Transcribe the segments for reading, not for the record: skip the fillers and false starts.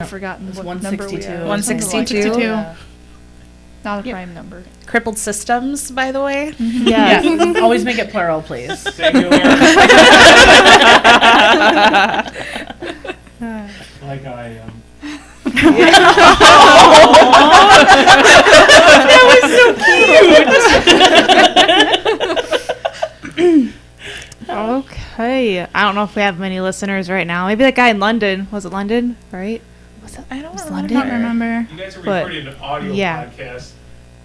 I've forgotten It's what number we 162. are. 162. Yeah. Not a prime number. Crippled Systems, by the way. Yeah. Always make it plural, please. Singular. Like I am. Okay. I don't know if we have many listeners right now. Maybe that guy in London. Was it London? Right? I don't Was remember. London? I don't remember. You guys are But- recording an audio yeah. podcast,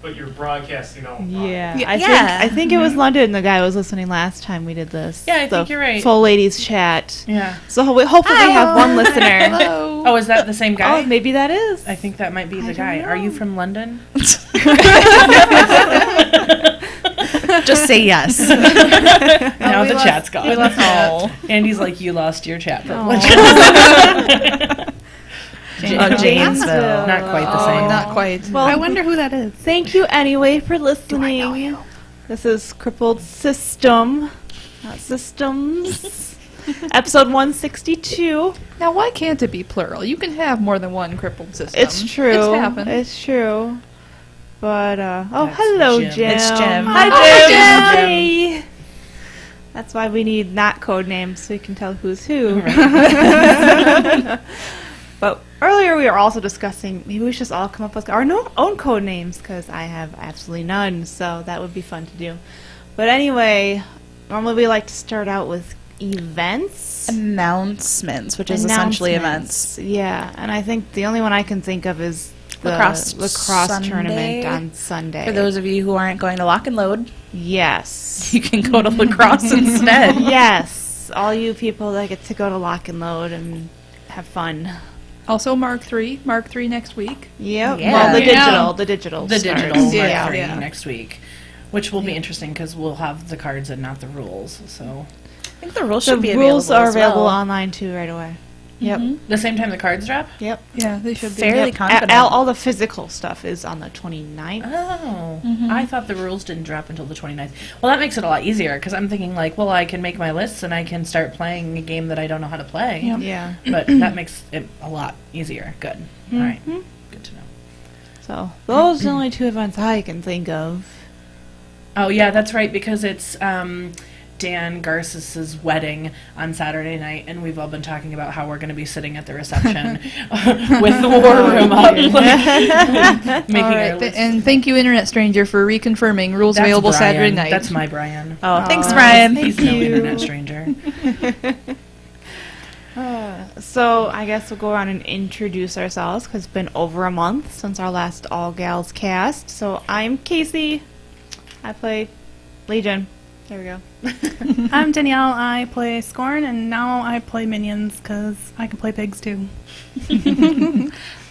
but you're broadcasting out. Yeah. Yeah. I think it was London. The guy was listening last time we did this. Yeah, I think you're right. Full ladies chat. Yeah. So hopefully we have one listener. Hello. Oh, is that the same guy? Oh, maybe that is. I think that might be the don't guy. Are you know. from London? Just say yes. Now the chat's gone. we lost Oh. Andy's like, you lost your chat Oh. privilege. Janesville. Not quite the Oh, same. not quite. Well, I wonder who that is. thank you anyway for listening. This is Crippled System, not Systems. Episode 162. Now, why can't it be plural? You can have more than one crippled system. It's true. It's happened. It's true. But That's hello, Jim. Jim. It's Jim. Hi, Hi, Jim. Hi. That's why we need not code names so we can tell who's who. But earlier we were also discussing maybe we should just all come up with our own code names because I have absolutely none, so that would be fun to do. But anyway, normally we like to start out with events. Announcements, which is essentially events. Yeah, and I think the only one I can think of is the Lacrosse tournament Sunday. on Sunday. For those of you who aren't going to Lock and Load, Yes. you can go to lacrosse instead. Yes. All you people that get to go to Lock and Load and have fun. Also, Mark 3 next week. Yep. Yeah. Well, the Yeah. digital The starts. digital Yeah. Mark III Yeah. next week, which will be interesting because we'll have the cards and not the rules. So I think the rules The should be rules available are as well. available online too right away. Yep. the same time the cards drop. Yep. Yeah, they should be. Fairly Yep. confident. All the physical stuff is on the 29th. Oh, I thought the rules didn't drop until the 29th. Well, that makes it a lot easier because I'm thinking like, well, I can make my lists and I can start playing a game that I don't know how to play. Yep. Yeah. But that makes it a lot easier. Good. All right. Good to know. So those are the only two events I can think of. Oh, yeah, that's right, because it's Dan Garcis's wedding on Saturday night, and we've all been talking about how we're going to be sitting at the reception with the war room up, like, making All our right, list. and thank you, Internet Stranger, for reconfirming rules That's available Brian. Saturday night. That's my Brian. Oh, thanks, Aw, Brian. He's no internet stranger. So I guess we'll go around and introduce ourselves because it's been over a month since our last All Gals cast. So I'm Casey. I play Legion. There we go. I'm Danielle. I play Scorn, and now I play Minions because I can play pigs too.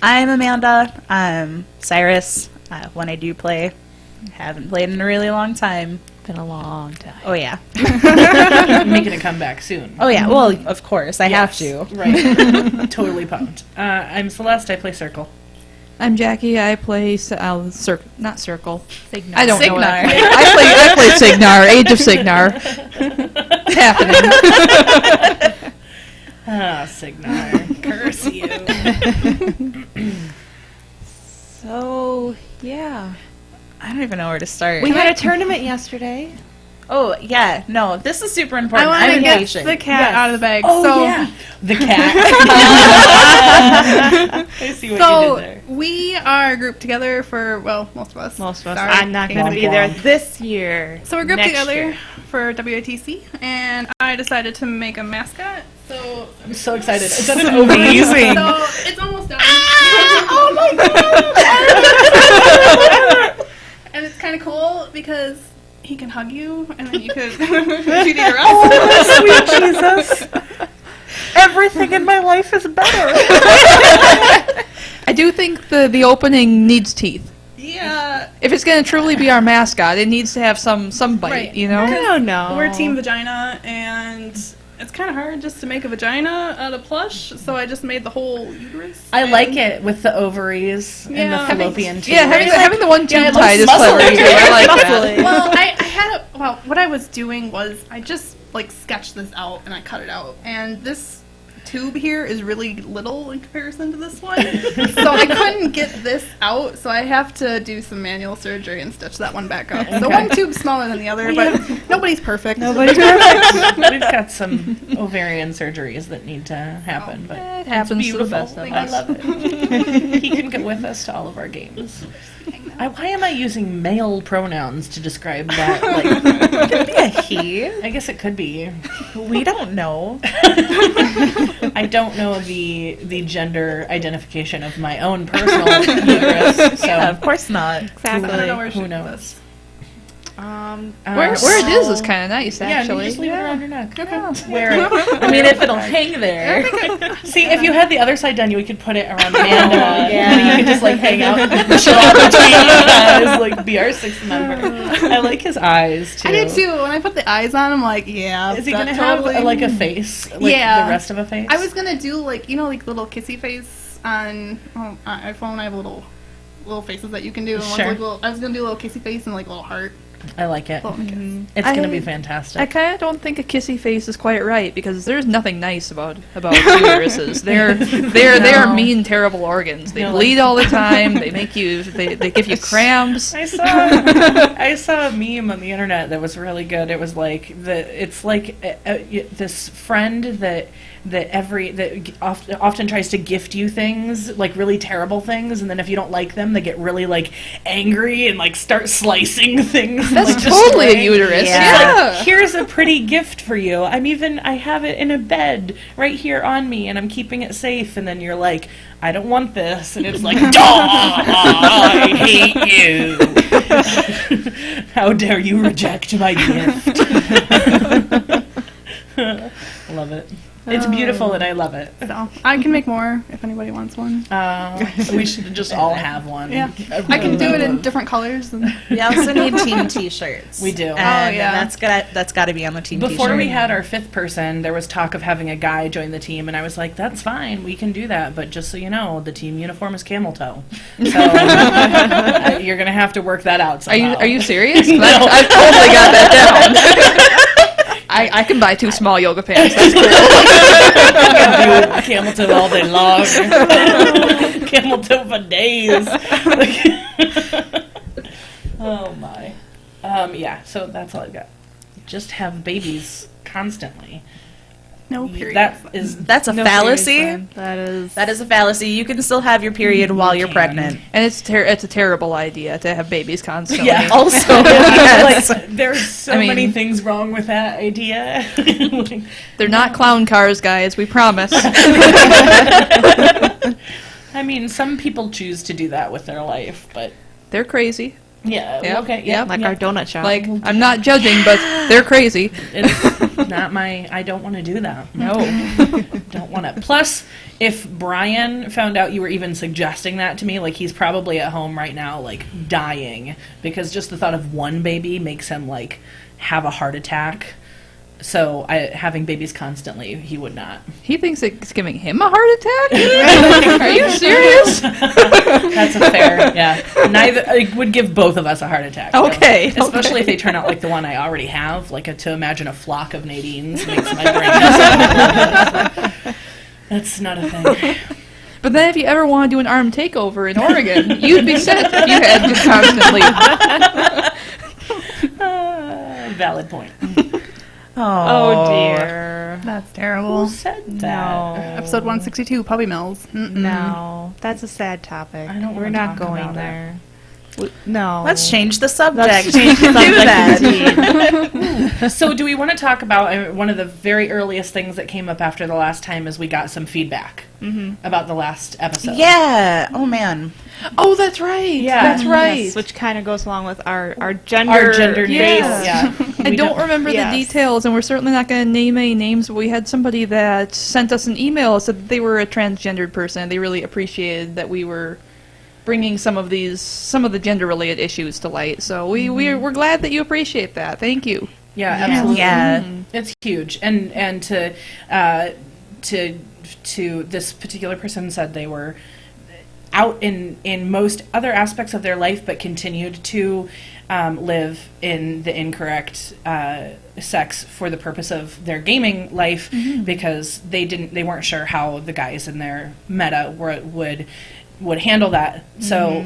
I'm Amanda. I'm Cyrus. When I do play, haven't played in a really long time. Been a long time. Oh, yeah. Making a comeback soon. Oh, yeah. Well, of course. I have Yes, to. Right. Totally pumped. I'm Celeste. I play Circle. I'm Jackie. I play not Circle. Signar. I don't know what I Signar. play. I play Signar. Age of Signar. It's happening. Ah, Signar. Curse you. So yeah, I don't even know where to start. we had a tournament yesterday. Oh, yeah. No, this is super important. I want I'm to get patient. the cat out of the bag. Oh, so, yeah. The cat. I see what you so did there. we are grouped together for, well, most of us. Most of us. Sorry. I'm not going to be there this year. So we're grouped Next together year. for WATC, and I decided to make a mascot. So, I'm so excited. Is that an amazing? so it's almost done. Oh my god! And it's kind of cool because he can hug you, and then you could if you need a rest. Oh, sweet Jesus! Everything in my life is better. I do think the opening needs teeth. Yeah, If it's going to truly be our mascot, it needs to have some bite, Right. you know? I don't know. we're Team Vagina, and it's kind of hard just to make a vagina out of plush, so I just made the whole uterus. I and- like it with the ovaries and the Yeah. fallopian tubes. Yeah, having the one tube it tied is looks clever muscly. too. I like that. Muscly. Well, I had what I was doing was I just like sketched this out and I cut it out, and this tube here is really little in comparison to this one. So I couldn't get this out, so I have to do some manual surgery and stitch that one back up. So one tube's smaller than the other, but nobody's perfect. Nobody's perfect. We've got some ovarian surgeries that need to happen, but It it's happens to the beautiful. best of I us. love it. He can get with us to all of our games. Why am I using male pronouns to describe that? Like, It could be a he. I guess it could be. We don't know. I don't know the gender identification of my own personal uterus, so Yeah, of course not. Exactly. I don't know where who she knows? this. Where it is kind of nice, Yeah, actually. you just leave it around your neck. Yeah. Wear it. I mean, if it'll hang there. See, if you had the other side done, you could put it around Amanda, yeah. and then you could just like hang out chill out between you guys, like be our sixth member. I like his eyes too. I did too. When I put the eyes on, I'm like, yeah. Is he that gonna have totally- like a face? Like Yeah. the rest of a face? I was gonna do like like little kissy face on iPhone. I have little faces that you can do. And one's Sure. like I was gonna do a little kissy face and like a little heart. I like it. Little kiss. It's gonna I- be fantastic. I kind of don't think a kissy face is quite right because there's nothing nice about uteruses. They are mean, terrible organs. They No, bleed all the time. They make you. They give you cramps. I saw a meme on the internet that was really good. It was like it's like this friend that often tries to gift you things, like really terrible things, and then if you don't like them, they get really like angry and like start slicing things. That's like, totally a destroying- uterus. Yeah. It's Yeah. like, here's a pretty gift for you. I have it in a bed right here on me, and I'm keeping it safe. And then you're like, I don't want this, and it's like, I hate you. How dare you reject my gift? Love it. It's beautiful, and I love it. So I can make more if anybody wants one. We should just all have one. Yeah, I can do it in different colors. And We also need team T-shirts. We do. And yeah. that's got to be on the team Before T-shirt. we had our fifth person, there was talk of having a guy join the team, and I was like, that's fine, we can do that, but just so you know, the team uniform is camel toe. So you're going to have to work that out somehow. Are you serious? 'Cause No. I've totally got that down. I can buy 2 small yoga pants. That's cool. I can do camel toe all day long. Camel toe for days. Oh my. Yeah, so that's all I've got. Just have babies constantly. no period. That's a fallacy. That is That is a fallacy. You can still have your period while you're pregnant. And it's a terrible idea to have babies constantly. Yeah. Also, yes. Like, there's so I mean- many things wrong with that idea. Like, They're not clown cars, guys. We promise. I mean, some people choose to do that with their life, but They're crazy. yeah, Yep, okay, yep. yeah, like yeah. our donut shop. Like, I'm not judging, but they're crazy. It's not my. I don't want to do that. No. Don't want to. Plus, if Brian found out you were even suggesting that to me, like he's probably at home right now, like dying because just the thought of one baby makes him like have a heart attack. So having babies constantly, he would not. He thinks it's giving him a heart attack? Are you serious? That's a fair. Yeah. Neither. It would give both of us a heart attack. though. Okay, Especially okay. if they turn out like the one I already have. Like to imagine a flock of Nadines makes my brain. That's not a thing. But then if you ever want to do an armed takeover in Oregon, you'd be set if you had just constantly. Valid point. Oh, dear. That's terrible. Who said that? Episode 162, puppy mills. Mm-mm. no, that's a sad topic. I don't We're wanna not talk going about there. No. Let's change the subject. Let's change the Do subject that. So do we want to talk about one of the very earliest things that came up after the last time is we got some feedback about the last episode. Yeah. Oh man. Oh, that's right. Yeah. That's right. Yes, which kind of goes along with our gender. Our gender Yeah. base. Yeah. I We don't remember Yes. the details, and we're certainly not going to name any names, but we had somebody that sent us an email, said that they were a transgendered person, and they really appreciated that we were bringing some of the gender-related issues to light. So we're glad that you appreciate that. Thank you. Yeah, absolutely. Yeah. It's huge, and to this particular person said they were out in most other aspects of their life, but continued to live in the incorrect sex for the purpose of their gaming life because they weren't sure how the guys in their meta would handle that. So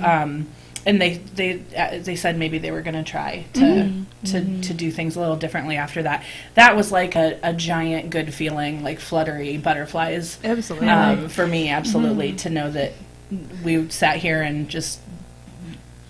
and they said maybe they were going to try to do things a little differently after that. That was like a giant good feeling, like fluttery butterflies. Absolutely. For me, absolutely, to know that we sat here and just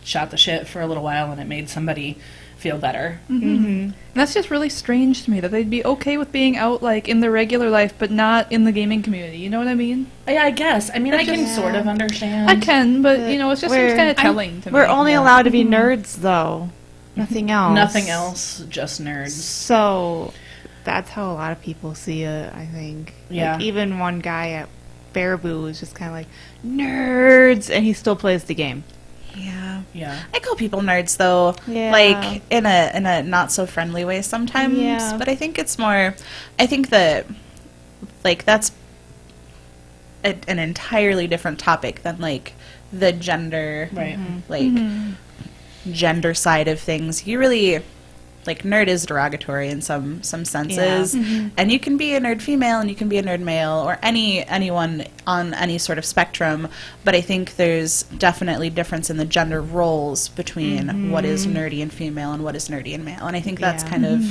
shot the shit for a little while and it made somebody feel better. And that's just really strange to me that they'd be okay with being out like in their regular life but not in the gaming community. You know what I mean? Yeah, I guess. I mean, I can sort of understand. I can, but you know, it just seems kind of telling to me. We're only allowed to be nerds, though. Nothing else. Nothing else, just nerds. So that's how a lot of people see it, I think. Yeah. Like, even one guy at Baraboo is just kind of like, nerds, and he still plays the game. Yeah. Yeah. I call people nerds though, Yeah. like in a not so friendly way sometimes. Yeah. But I think it's more. I think that like that's an entirely different topic than like the gender, Right. like gender side of things. You really like nerd is derogatory in some senses, and you can be a nerd female and you can be a nerd male or anyone on any sort of spectrum, but I think there's definitely difference in the gender roles between what is nerdy and female and what is nerdy and male, and I think that's kind of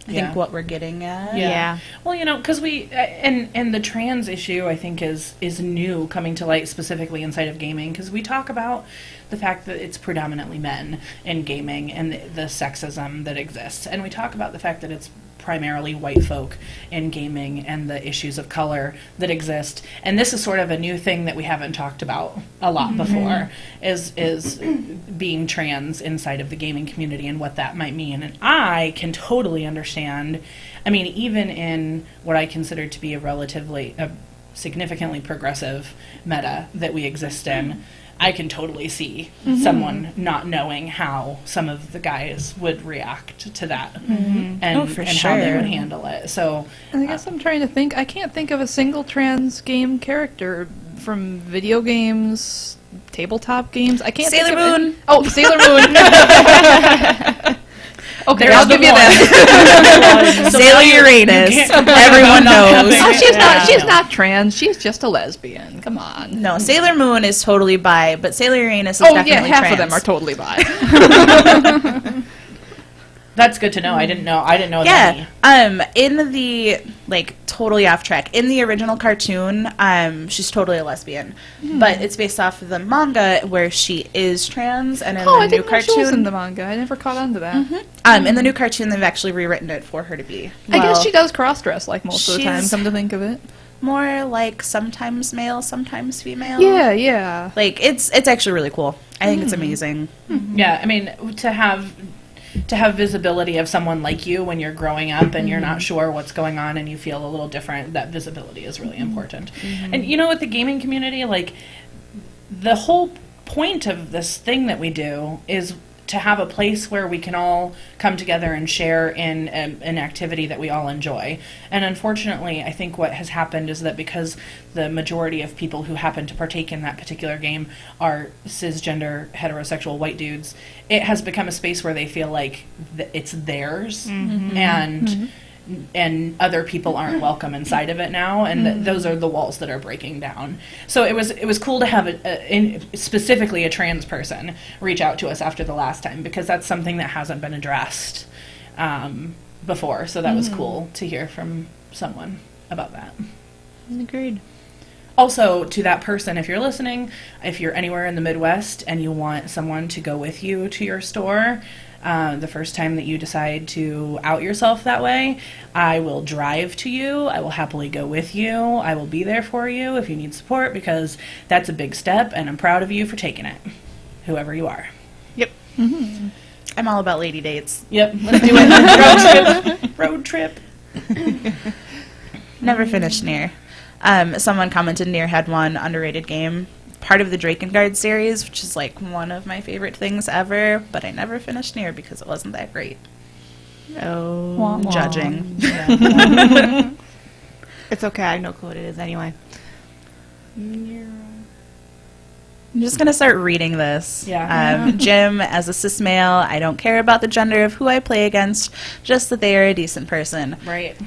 I Yeah. think what we're getting at. Yeah. Well, you know, because we and the trans issue, I think, is new coming to light specifically inside of gaming, because we talk about the fact that it's predominantly men in gaming and the sexism that exists, and we talk about the fact that it's primarily white folk in gaming and the issues of color that exist. And this is sort of a new thing that we haven't talked about a lot before, is being trans inside of the gaming community and what that might mean. And I can totally understand, I mean, even in what I consider to be a significantly progressive meta that we exist in, I can totally see someone not knowing how some of the guys would react to that and how they would handle it. So And I guess I'm trying to think. I can't think of a single trans game character from video games, tabletop games. I can't. Sailor think of Moon. Oh, Sailor Moon. Okay, There's I'll the give you that. So Sailor now you Uranus. can't complain Everyone about not knows. having- Oh, she's not. She's not trans. She's just a lesbian. Come on. No, Sailor Moon is totally bi, but Sailor Uranus is Oh yeah, definitely half trans. of them are totally bi. That's good to know. I didn't know Yeah. that. In the like totally off track. In the original cartoon, she's totally a lesbian, but it's based off of the manga where she is trans, and in Oh, I the new didn't know she was in cartoon, the manga. I never caught on to that. in the new cartoon, they've actually rewritten it for her to be. I guess well, she does cross-dress like most of the time. she's- Come to think of it. more like sometimes male, sometimes female. Yeah, yeah. Like it's actually really cool. I think it's amazing. Yeah, I mean, to have visibility of someone like you when you're growing up and you're not sure what's going on and you feel a little different, that visibility is really important. And you know, with the gaming community, like, the whole point of this thing that we do is to have a place where we can all come together and share in an activity that we all enjoy. And unfortunately, I think what has happened is that because the majority of people who happen to partake in that particular game are cisgender, heterosexual white dudes, it has become a space where they feel like it's theirs, and other people aren't welcome inside of it now, and those are the walls that are breaking down. So it was cool to have specifically a trans person reach out to us after the last time, because that's something that hasn't been addressed before. So that was cool to hear from someone about that. Agreed. Also, to that person, if you're listening, if you're anywhere in the Midwest and you want someone to go with you to your store, the first time that you decide to out yourself that way, I will drive to you. I will happily go with you. I will be there for you if you need support, because that's a big step, and I'm proud of you for taking it, whoever you are. Yep. I'm all about lady dates. Yep, let's do it. Road trip. Never finished Nier. Someone commented Nier had one underrated game, part of the Drakengard series, which is like one of my favorite things ever, but I never finished Nier because it wasn't that great. Oh. Wah, wah. Judging. It's okay. I know what it is anyway. I'm just going to start reading this. Yeah. Jim, as a cis male, I don't care about the gender of who I play against, just that they are a decent person. Right.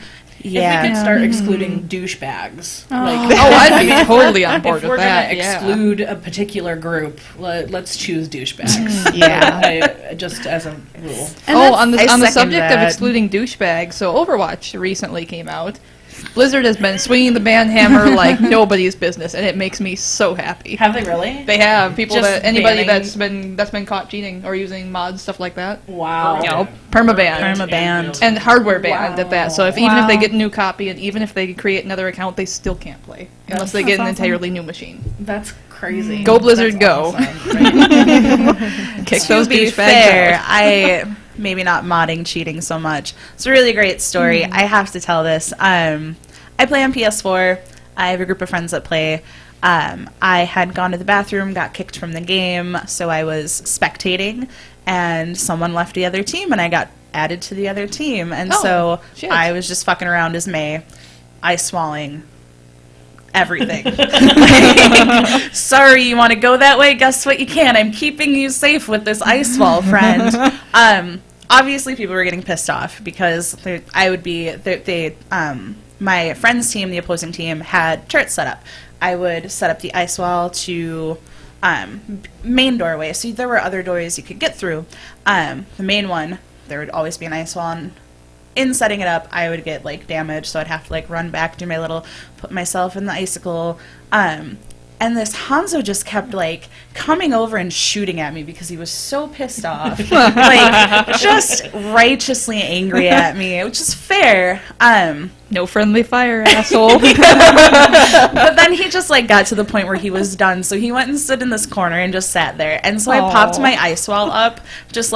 Yeah. If we could start excluding douchebags. Oh, I'd be totally on board If with we're that. going to yeah. exclude a particular group, let's choose douchebags. Yeah. Just as a rule. On the I second subject of that. excluding douchebags, so Overwatch recently came out. Blizzard has been swinging the ban hammer like nobody's business, and it makes me so happy. Have they really? They have people Just anybody banning- that's been caught cheating or using mods, stuff like that. Wow. You know, permaban. Permabanned. And hardware banned at that. So even if they Wow. get a new copy and even if they create another account, they still can't play unless they get an entirely new machine. That's crazy. Go Blizzard, That's go. awesome. Right. Kick To those be douchebags fair, out. I maybe not modding cheating so much. It's a really great story. I have to tell this. I play on PS4. I have a group of friends that play. I had gone to the bathroom, got kicked from the game, so I was spectating, and someone left the other team, and I got added to the other team. And Oh, so shit. I was just fucking around as May, ice walling everything. Sorry, you want to go that way? Guess what? You can. I'm keeping you safe with this ice wall, friend. Obviously, people were getting pissed off because my friend's team, the opposing team, had turrets set up. I would set up the ice wall to main doorway, so there were other doors you could get through. The main one, there would always be an ice wall, and in setting it up, I would get damage, so I'd have to run back, do my little, put myself in the icicle. And this Hanzo just kept coming over and shooting at me because he was so pissed off, just righteously angry at me, which is fair. No friendly fire, asshole. But then he just got to the point where he was done, so he went and stood in this corner and just sat there. And so I popped my ice wall up just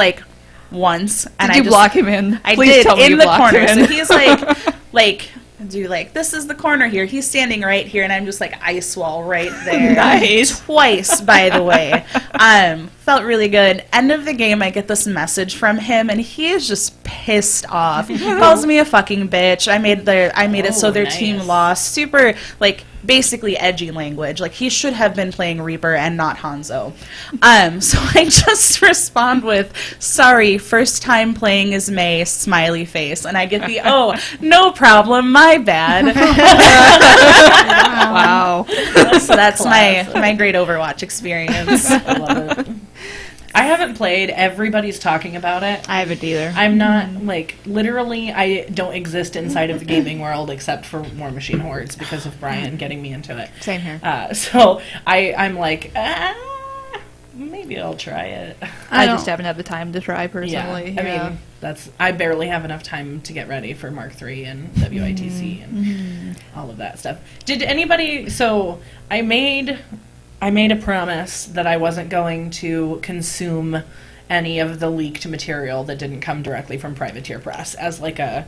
once, and Did you block him in? I Please did tell me in you the blocked corner. him So in. he's this is the corner here. He's standing right here, and I'm just ice wall right there. Nice. Twice, by the way. Felt really good. End of the game, I get this message from him, and he is just pissed off. Calls me a fucking bitch. I made it so their team nice. lost. Super basically edgy language. He should have been playing Reaper and not Hanzo. So I just respond with, sorry, first time playing as May, smiley face. And I get the, oh, no problem, my bad. Wow. So that's my great Overwatch experience. I love it. I haven't played. Everybody's talking about it. I haven't either. I'm not, literally, I don't exist inside of the gaming world except for War Machine Hordes because of Brian getting me into it. Same here. So I'm maybe I'll try it. I just haven't had the time to try personally. I mean, I barely have enough time to get ready for Mark III and WITC and all of that stuff. Did anybody, so I made a promise that I wasn't going to consume any of the leaked material that didn't come directly from Privateer Press as a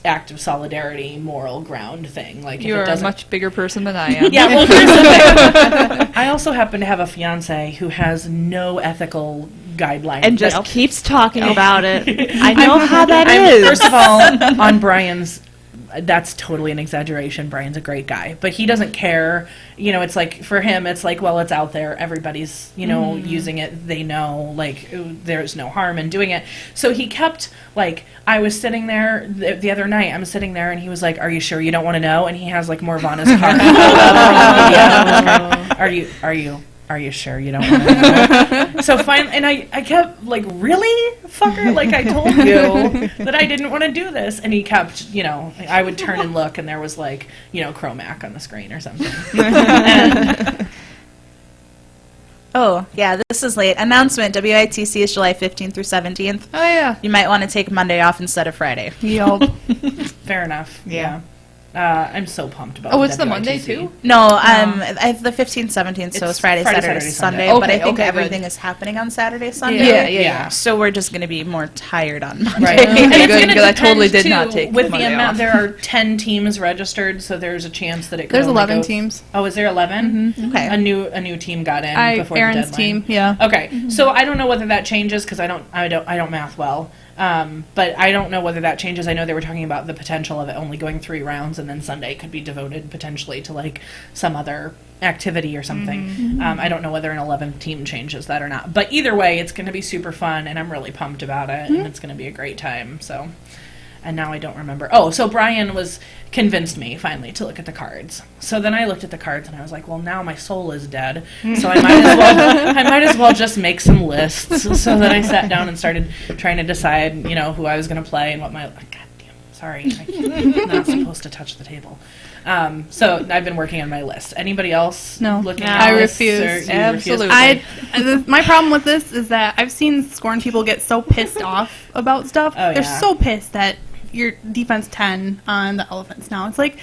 act of solidarity, moral ground thing. If You're it a doesn't, much bigger person than I am. yeah. Well, here's the thing. I also happen to have a fiance who has no ethical guideline And just keeps talking about it. I know how that is. First of all, on Brian's, that's totally an exaggeration. Brian's a great guy, but he doesn't care. It's for him, it's well, it's out there. Everybody's, using it. They know, there's no harm in doing it. So he kept, I was sitting there the other night. I'm sitting there, and he was like, "Are you sure you don't want to know?" And he has Morvana's card. Are you sure you don't want to know? So finally, and I kept really, fucker? I told you that I didn't want to do this. And he kept, I would turn and look, and there was Chromac on the screen or something. Oh, yeah, this is late. Announcement, WITC is July 15th through 17th. Oh, yeah. You might want to take Monday off instead of Friday. Yup. Fair enough. Yeah. I'm so pumped about Oh, it's the WITC. Monday, too? No, I have the 15th, 17th, so it's Friday, Saturday, Sunday. Okay, But I think okay, everything good. is happening on Saturday, Sunday. Yeah. So we're just going to be more tired on Monday. Right. Okay, And it's good, gonna because I totally depend, did not too, take with Monday the amount, off. there are 10 teams registered, so there's a chance that it could There's only 11 go- teams. Oh, is there 11? Okay. A new team got in before Aaron's the deadline. team, yeah. Okay, so I don't know whether that changes because I don't math well. But I don't know whether that changes. I know they were talking about the potential of it only going 3 rounds, and then Sunday could be devoted potentially to like some other activity or something. I don't know whether an 11th team changes that or not. But either way, it's going to be super fun, and I'm really pumped about it, and it's going to be a great time. So, and now I don't remember. Oh, so Brian was convinced me finally to look at the cards. So then I looked at the cards, and I was like, well, now my soul is dead, so I might as well just make some lists. So then I sat down and started trying to decide, who I was going to play and what my. God damn, sorry, I'm not supposed to touch the table. So I've been working on my list. Anybody else? No. Looking No. at I lists, refuse. or you Absolutely. My problem with this is that I've seen Scorn people get so pissed off about stuff. Oh, They're yeah. so pissed that you're defense 10 on the Elephants now. It's like,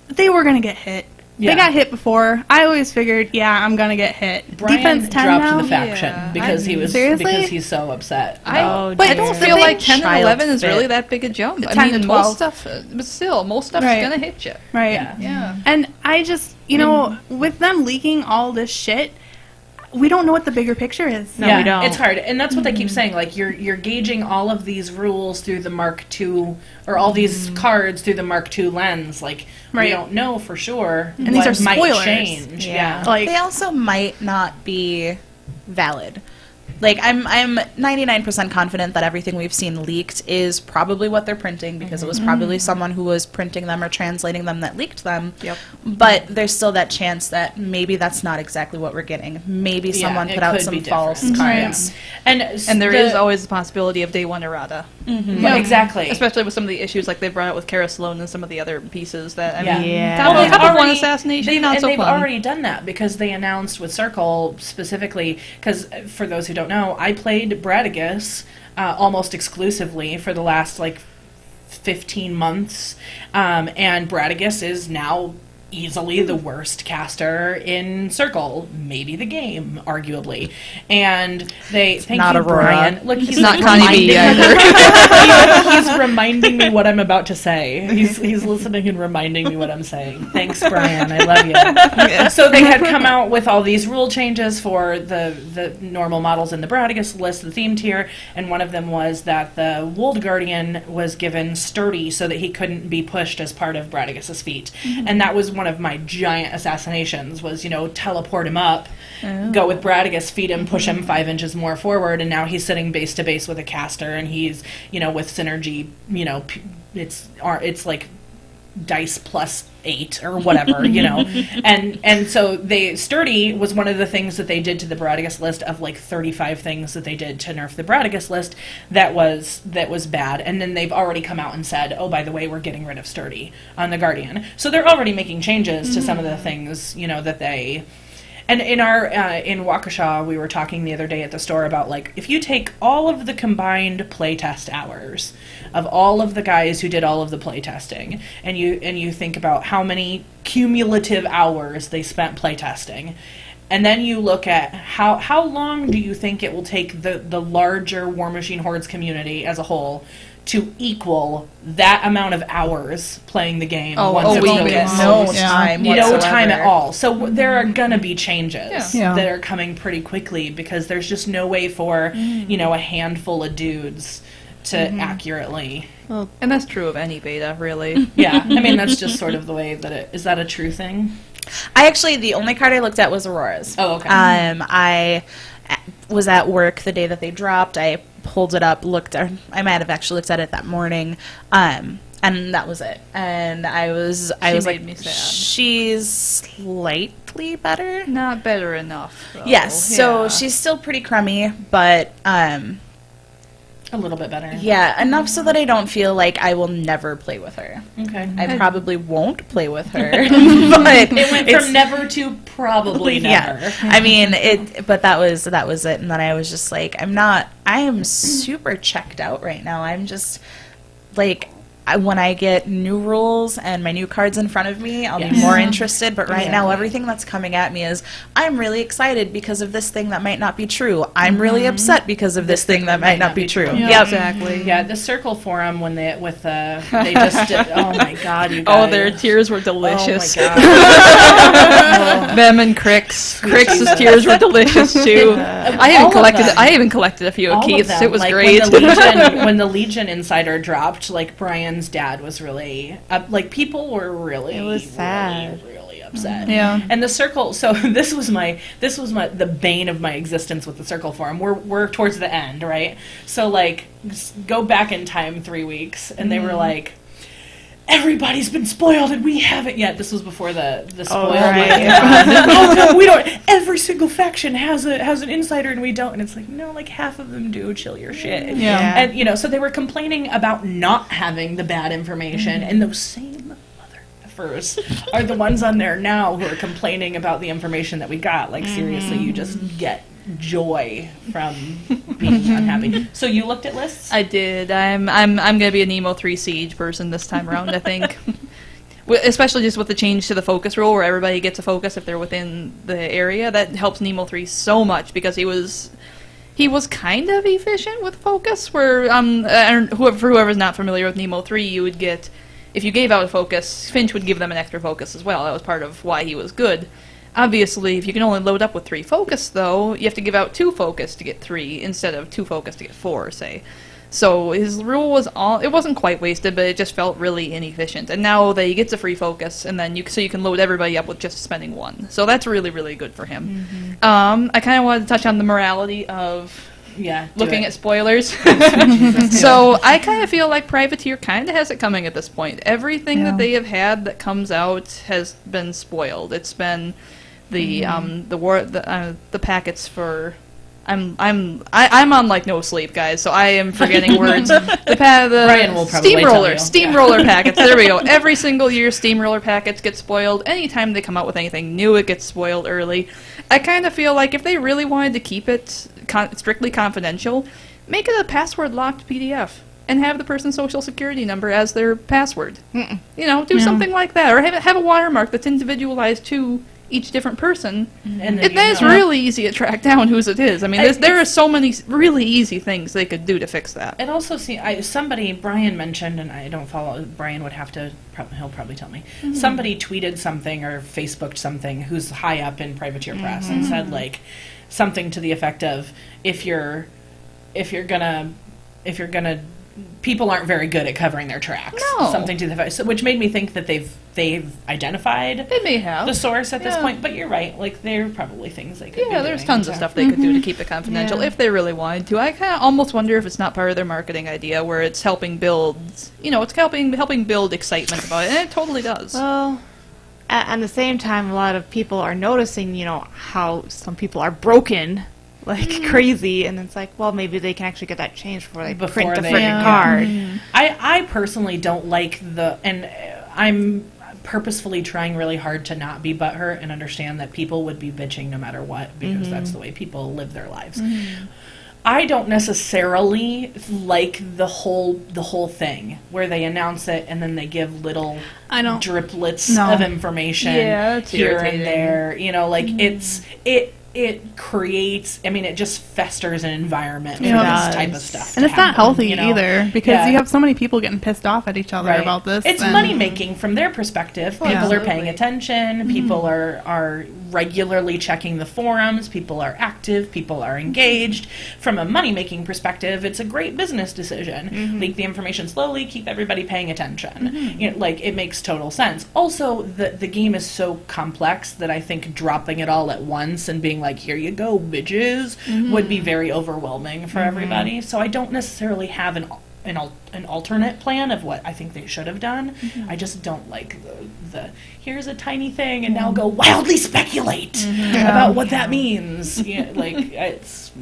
they were going to get hit. Yeah. They got hit before. I always figured, I'm going to get hit. Brian defense 10 dropped now? the faction Yeah. because Seriously? because he's so upset. I about- But don't it's feel the like big 10 and child 11 is fit. really that big a jump. 10 I to mean, 12. most stuff, but still, most stuff's Right. gonna hit you. Right. Yeah. Yeah. And I just, with them leaking all this shit, we don't know what the bigger picture is. No, yeah, we don't. it's hard, and that's what they keep saying. Like you're gauging all of these rules through the Mark II, or all these cards through the Mark II lens. Like we Right. don't know for sure. And these what are might spoilers. change. Yeah. Like, They also might not be valid. Like, I'm 99% confident that everything we've seen leaked is probably what they're printing, because it was probably someone who was printing them or translating them that leaked them. Yep. But there's still that chance that maybe that's not exactly what we're getting. Maybe Yeah, someone it put out could some be false different. cards. And And there is always the possibility of day one errata. yeah, exactly. Especially with some of the issues like they brought out with Kara Sloan and some of the other pieces that, Yeah. Yeah. Top Well, of they've one already- assassination, not so they've fun. already done that because they announced with Circle specifically. Because for those who don't know, I played Bradigus almost exclusively for the last 15 months, and Bradigus is now easily the worst caster in Circle, maybe the game, arguably. And thank not you, Aurora. Brian. Look, he's not Connie B reminding- either. He's reminding me what I'm about to say. He's listening and reminding me what I'm saying. Thanks, Brian. I love you. So they had come out with all these rule changes for the normal models in the Bradigus list, the theme tier, and one of them was that the Wold Guardian was given sturdy so that he couldn't be pushed as part of Bradigus's feat. And that was one of my giant assassinations was, teleport him up, go with Bradigus, feed him, push him 5 inches more forward, and now he's sitting base to base with a caster, and he's, with synergy, it's like dice plus 8 or whatever, and so sturdy was one of the things that they did to the Bradigus list of 35 things that they did to nerf the Bradigus list that was bad, and then they've already come out and said, oh, by the way, we're getting rid of sturdy on the Guardian, so they're already making changes to some of the things that they. And in Waukesha, we were talking the other day at the store about if you take all of the combined playtest hours of all of the guys who did all of the playtesting, and you think about how many cumulative hours they spent playtesting, and then you look at how long do you think it will take the larger War Machine Hordes community as a whole to equal that amount of hours playing the game once a it's week. released? No Yeah. time No whatsoever. time at all. So there are gonna be changes Yeah. that are coming pretty quickly because there's just no way for a handful of dudes to accurately. And that's true of any beta, really. Yeah, I mean that's just sort of the way that it is. That a true thing? The only card I looked at was Aurora's. Oh, okay. I was at work the day that they dropped. I pulled it up, I might have actually looked at it that morning, and that was it. And I was made like, me sad. she's slightly better. Not better enough. Though. Yes, so Yeah. she's still pretty crummy, but A little bit better. yeah, enough so that I don't feel like I will never play with her. Okay. I probably won't play with her, but It went from never to probably never. Yeah, I mean but that was it. And then I was just like, I am super checked out right now. I'm just when I get new rules and my new cards in front of me, I'll be more interested. But right now, everything that's coming at me is, I'm really excited because of this thing that might not be true. I'm really upset because of this thing that might not be true. Yeah, exactly. Yeah, the Circle Forum when they just did, oh my god, you guys. Oh, their tears were delicious. Oh my god. Them and Crix's tears were delicious too. I even collected a few of All of Keith's. them. It was like, great. When the Legion Insider dropped, like Brian's dad was really like people were really It was sad. really upset. Yeah. And the Circle, so this was the bane of my existence with the Circle Forum. We're towards the end, right? So like go back in time 3 weeks and they were like, everybody's been spoiled and we haven't yet. This was before the spoil. How come we don't? Every single faction has an insider and we don't. And it's like, no, like half of them do. Chill your shit. Yeah. And so they were complaining about not having the bad information, and those same motherfuckers are the ones on there now who are complaining about the information that we got. Like seriously, you just get joy from being unhappy. So you looked at lists? I did. I'm gonna be a Nemo 3 Siege person this time around, I think. Especially just with the change to the focus rule, where everybody gets a focus if they're within the area. That helps Nemo 3 so much because he was kind of efficient with focus. Where whoever's not familiar with Nemo 3, you would get, if you gave out a focus, Finch would give them an extra focus as well. That was part of why he was good. Obviously, if you can only load up with 3 focus, though, you have to give out 2 focus to get 3 instead of 2 focus to get 4, say. So his rule was it wasn't quite wasted, but it just felt really inefficient. And now that he gets a free focus, and then you can load everybody up with just spending 1. So that's really, really good for him. I kind of wanted to touch on the morality of looking at spoilers. So I kind of feel like Privateer kind of has it coming at this point. Everything that they have had that comes out has been spoiled. It's been the packets for. I'm on like no sleep, guys, so I am forgetting words. The Brian will probably tell you. steamroller packets. There we go. Every single year, steamroller packets get spoiled. Anytime they come out with anything new, it gets spoiled early. I kind of feel like if they really wanted to keep it strictly confidential, make it a password-locked PDF and have the person's social security number as their password. Do something like that, or have a watermark that's individualized to each different person, and that is really easy to track down whose it is. I mean, there are so many really easy things they could do to fix that. And also, somebody, Brian mentioned, and I don't follow, Brian would have to, he'll probably tell me, somebody tweeted something or Facebooked something who's high up in Privateer Press and said, like, something to the effect of, if you're gonna people aren't very good at covering their tracks. No. Something to the effect, which made me think that they've identified They may have the source at this point, but you're right. Like, there are probably things they could be there's doing, tons of stuff they could do to keep it confidential if they really wanted to. I kind of almost wonder if it's not part of their marketing idea where it's helping build, it's helping build excitement about it, and it totally does. Well, at the same time, a lot of people are noticing, how some people are broken like crazy, and it's like, well, maybe they can actually get that changed before they print the freaking card. I personally don't like and I'm purposefully trying really hard to not be butthurt and understand that people would be bitching no matter what, because that's the way people live their lives. I don't necessarily like the whole thing where they announce it and then they give little driplets of information here and there. It creates, it just festers an environment for this type of stuff. And it's not healthy you know? either, because you have so many people getting pissed off at each other about this. It's money making from their perspective. People are paying attention. People are regularly checking the forums. People are active. People are engaged. From a money making perspective, it's a great business decision. Leak the information slowly, keep everybody paying attention. It makes total sense. Also, the game is so complex that I think dropping it all at once and being like, here you go, bitches, would be very overwhelming for everybody. So I don't necessarily have an alternate plan of what I think they should have done. I just don't like the here's a tiny thing and now go wildly speculate about what that means. It's...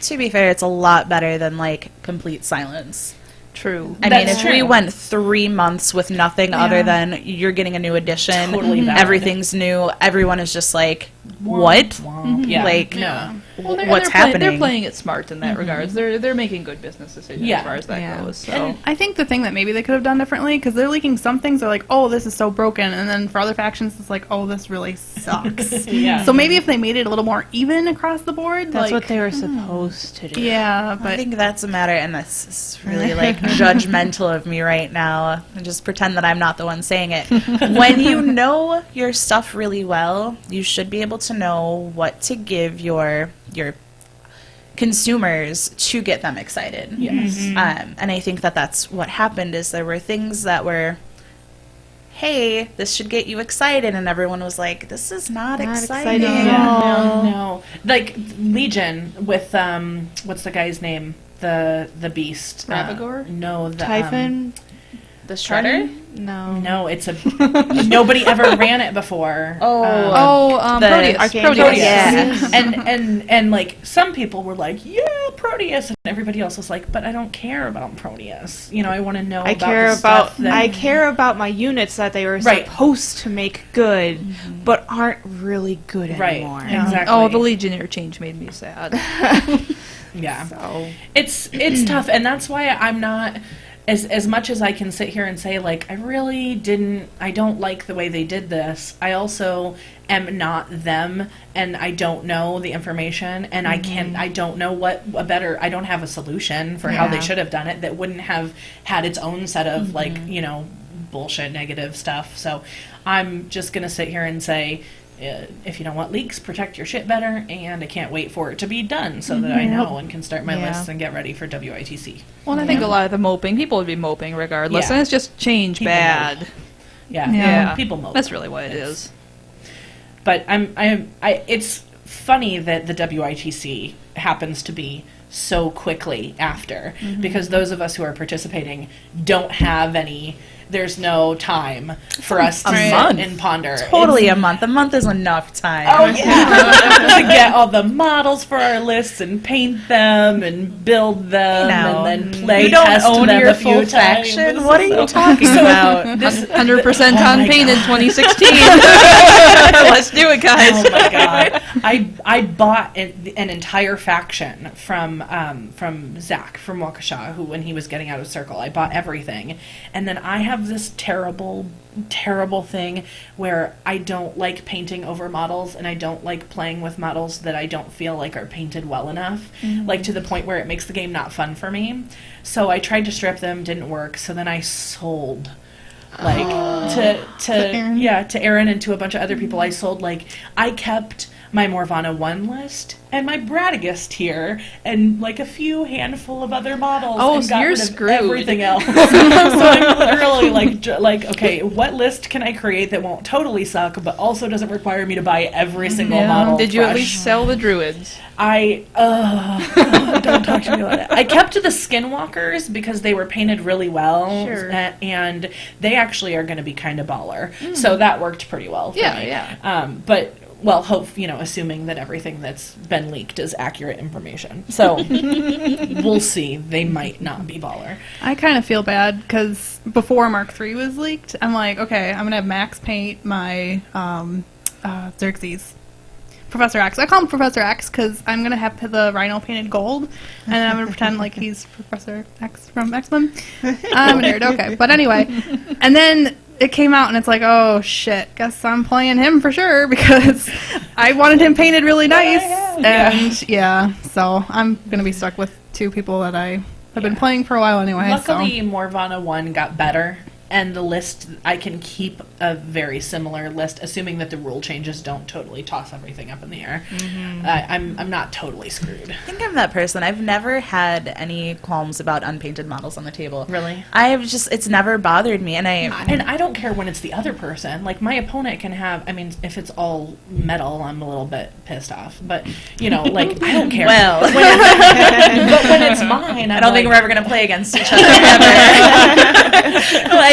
To be fair, it's a lot better than, complete silence. True. If we went 3 months with nothing other than you're getting a new edition, Totally valid. everything's new, everyone is just like, what? Yeah. Well, what's happening. They're playing it smart in that regards. They're making good business decisions Yeah. as far as that Yeah. goes. So. And I think the thing that maybe they could have done differently, because they're leaking some things, they're like, oh, this is so broken. And then for other factions, it's like, oh, this really sucks. Yeah. So maybe if they made it a little more even across the board. That's like, what they were supposed to do. Yeah, I but think that's a matter, and this is really like judgmental of me right now. And just pretend that I'm not the one saying it. When you know your stuff really well, you should be able to know what to give your consumers to get them excited. Yes. And I think that that's what happened. Is there were things that were, hey, this should get you excited, and everyone was like, this is not exciting. exciting. Yeah, no. Like Legion with what's the guy's name? The Beast. Ravagore? No, the Typhon? The Shredder? No. No, it's a nobody ever ran it before. The Proteus. Archangel. Proteus. Yeah. and like some people were like, yeah, Proteus, and everybody else was like, but I don't care about Proteus. You know, I want to know. I about care the stuff that, I care about my units that they were Right. supposed to make good, but aren't really good right, anymore. exactly. Oh, the Legionnaire change made me sad. yeah. So It's tough, and that's why I'm not as much as I can sit here and say like I don't like the way they did this. I also am not them, and I don't know the information, and I don't know I don't have a solution for how they Yeah. should have done it that wouldn't have had its own set of like, you know, bullshit negative stuff. So I'm just gonna sit here and say, if you don't want leaks, protect your shit better, and I can't wait for it to be done so that I know and can start my Yeah. lists and get ready for WITC. Well, and I think a lot of the moping, people would be moping regardless, Yeah. and it's just change People bad. Yeah, Yeah. people mope. That's really what it It's- is. But it's funny that the WITC happens to be so quickly after, because those of us who are participating don't have any. There's no time for us to a sit month. and ponder. Totally a month. A month is enough time. Oh yeah, to get all the models for our lists and paint them and build them No. and then play You don't test own them your a few full times. faction? What are you talking about? This 100% Oh my unpainted God. 2016. Let's do it, guys. Oh my god! I bought an entire faction from Zach from Waukesha, who when he was getting out of Circle, I bought everything, and then I have this terrible thing where I don't like painting over models, and I don't like playing with models that I don't feel like are painted well enough, like to the point where it makes the game not fun for me. So I tried to strip them, didn't work. So then I sold. Like to Aaron and to a bunch of other people. I sold I kept my Morvana 1 list and my Bradagast here and like a few handful of other models. Oh, and so got you're rid of screwed. everything else. So I'm literally like, okay, what list can I create that won't totally suck, but also doesn't require me to buy every single model? Did you at fresh? least sell the druids? Don't talk to me about it. I kept the skinwalkers because they were painted really well, Sure. And they actually are going to be kind of baller. So that worked pretty well. For Yeah, me. yeah. But assuming that everything that's been leaked is accurate information. So we'll see. They might not be baller. I kind of feel bad because before Mark III was leaked, I'm like, okay, I'm gonna have Max paint my Xerxes. Professor X. I call him Professor X because I'm gonna have the Rhino painted gold, and I'm gonna pretend like he's Professor X from X-Men. I'm a nerd, okay. But anyway, and then it came out, and it's like, oh shit, guess I'm playing him for sure because I wanted him painted really nice, and yeah, so I'm gonna be stuck with two people that I have been playing for a while anyway. Luckily, Morvana 1 got better, and the list, I can keep a very similar list, assuming that the rule changes don't totally toss everything up in the air. I'm not totally screwed. I think I'm that person. I've never had any qualms about unpainted models on the table. Really? It's never bothered me, and I don't care when it's the other person. Like, my opponent can have, I mean, if it's all metal, I'm a little bit pissed off. But, I don't care. Well. but when it's mine, I don't think we're ever going to play against each other ever. Well,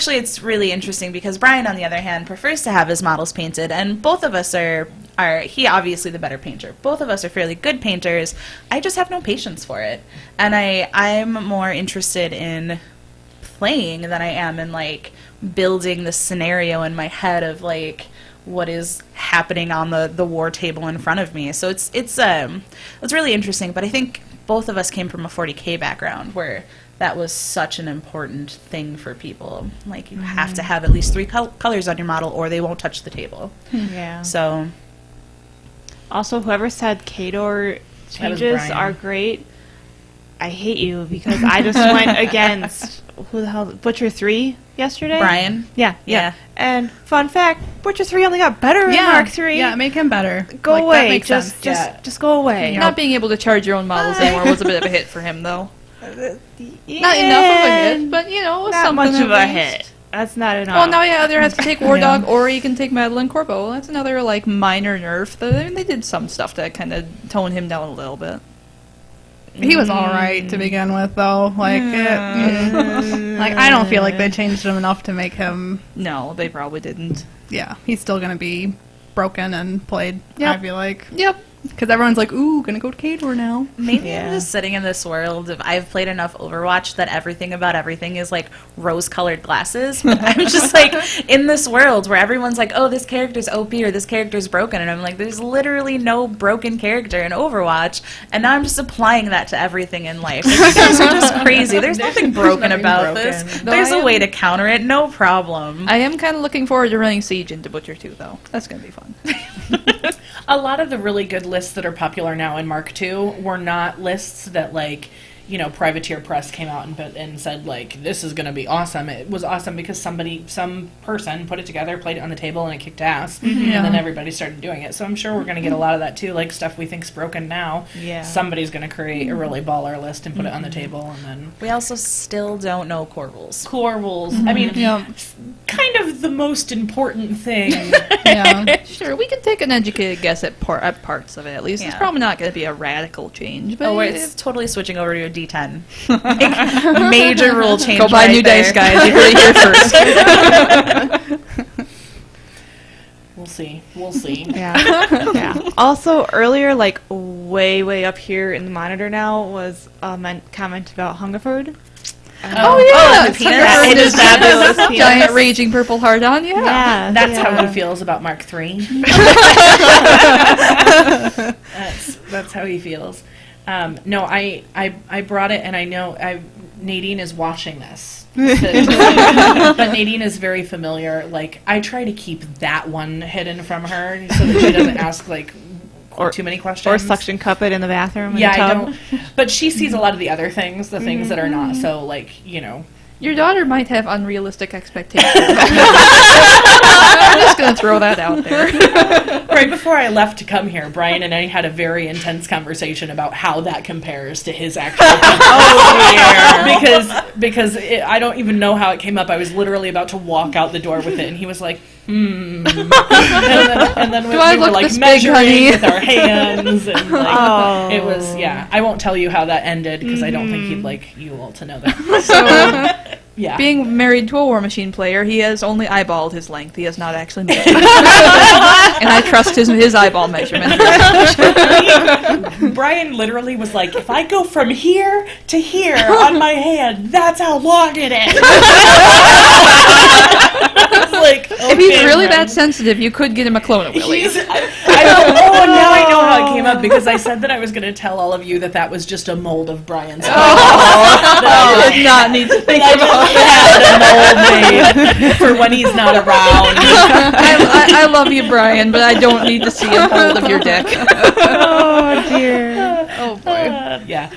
it's really interesting because Brian, on the other hand, prefers to have his models painted, and both of us are he obviously the better painter. Both of us are fairly good painters. I just have no patience for it, and I'm more interested in playing than I am in building the scenario in my head of what is happening on the war table in front of me. So it's really interesting. But I think both of us came from a 40K background where that was such an important thing for people. Like, you have to have at least 3 colors on your model or they won't touch the table. Yeah. So, Also, whoever said Kador That was changes Brian. are great. I hate you because I just went against who the hell Butcher 3 yesterday. Brian? Yeah. Yeah. And fun fact, Butcher 3 only got better in Mark 3. Yeah, make him better. Go Like, that away. makes sense. Just go away. Not being able to charge your own models anymore was a bit of a hit for him, though. Yeah, Not enough of a hit, but it was not something much of at a least. hit. That's not enough. Well, now you either have to take War Dog or you can take Madeline Corpo. That's another minor nerf. They did some stuff to kind of tone him down a little bit. He was all right to begin with, though. Like, I don't feel like they changed him enough to make him. No, they probably didn't. Yeah, he's still gonna be broken and played. Yep. I feel like Yep. because everyone's like, "Ooh, gonna go to Kador now." Maybe Yeah. I'm just sitting in this world of I've played enough Overwatch that everything about everything is like rose-colored glasses. But I'm just like in this world where everyone's like, oh, this character's OP or this character's broken. And I'm like, there's literally no broken character in Overwatch. And now I'm just applying that to everything in life. Like, you guys are just crazy. There's nothing broken nothing about broken. this. No, There's I a am- way to counter it. No problem. I am kind of looking forward to running Siege into Butcher 2, though. That's going to be fun. A lot of the really good lists that are popular now in Mark II were not lists that, Privateer Press came out and said, this is going to be awesome. It was awesome because some person put it together, played it on the table, and it kicked ass. Yeah. And then everybody started doing it. So I'm sure we're going to get a lot of that, too. Like, stuff we think's broken now. Yeah. Somebody's going to create a really baller list and put it on the table, and then... We also still don't know core rules. Core rules. I mean, Yeah, kind of the most important thing. yeah. Sure, we can take an educated guess at parts of it, at least. It's Yeah. probably not going to be a radical change, but Oh, it's totally switching over to a D10. Like, major rule change. go buy right new dice, there. guys. You heard it here first. We'll see. We'll see. Yeah. Yeah. Also, earlier, way up here in the monitor now was a comment about Hungerford. Oh, yeah! the penis. Hungerford It is is fabulous. fabulous. Giant raging purple heart on, yeah. Yeah. That's yeah. how he feels about Mark III. That's how he feels. No, I brought it, and I know Nadine is watching this. But Nadine is very familiar. Like, I try to keep that one hidden from her so that she doesn't ask, too many questions. Or suction cup it in the bathroom. In Yeah, the I tub. don't. But she sees a lot of the other things, the things that are not. So, Your daughter might have unrealistic expectations. I'm just going to throw that out there. Right before I left to come here, Brian and I had a very intense conversation about how that compares to his actual. Because I don't even know how it came up. I was literally about to walk out the door with it, and he was like, and then we, Do I we were look like this big, measuring honey? with our hands, and Oh. it was I won't tell you how that ended because I don't think he'd like you all to know that. So, Yeah. being married to a War Machine player, he has only eyeballed his length. He has not actually measured. And I trust his eyeball measurement. Brian literally was like, if I go from here to here on my hand, that's how long it is. I was like, If he's okay, really Brian. that sensitive, you could get him a clone of Willie. I don't know, and now I know how it came up because I said that I was going to tell all of you that was just a mold of Brian's. I did not need to think I about just had a mold made for when he's not around. I love you, Brian, but I don't need to see a hold of your dick. Oh, dear. Oh, boy. Yeah.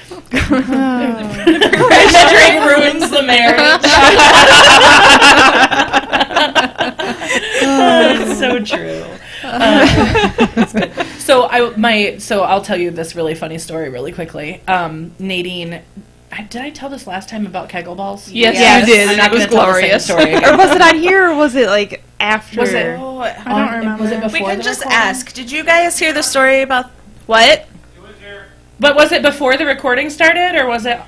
Measuring ruins the marriage. It's so true. It's good. So I'll tell you this really funny story really quickly. Nadine, did I tell this last time about Kegel balls? Yes, Yes. you did. I'm And not it was gonna tell the same glorious. story Or again. was it on here, or was it after? Was it? I don't remember. Was it before We can the just recording? ask. Did you guys hear the story about what? But was it before the recording started, or was it?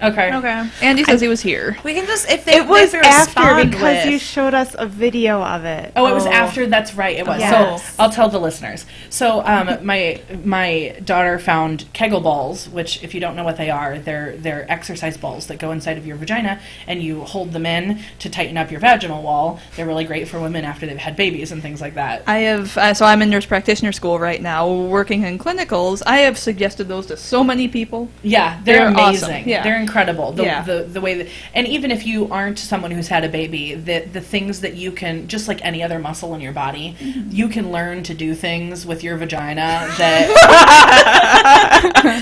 Okay. Okay. Andy says he was here. We can just, if they It was if they after respond because with, you showed us a video of it. Oh, it was after. That's right. It was. Yes. So I'll tell the listeners. So my daughter found Kegel balls, which, if you don't know what they are, they're exercise balls that go inside of your vagina, and you hold them in to tighten up your vaginal wall. They're really great for women after they've had babies and things like that. I have, so I'm in nurse practitioner school right now, working in clinicals. I have suggested those to so many people. Yeah, they're awesome. amazing. Yeah. They're incredible. Yeah. The way that, and even if you aren't someone who's had a baby, the things that you can, just like any other muscle in your body, you can learn to do things with your vagina that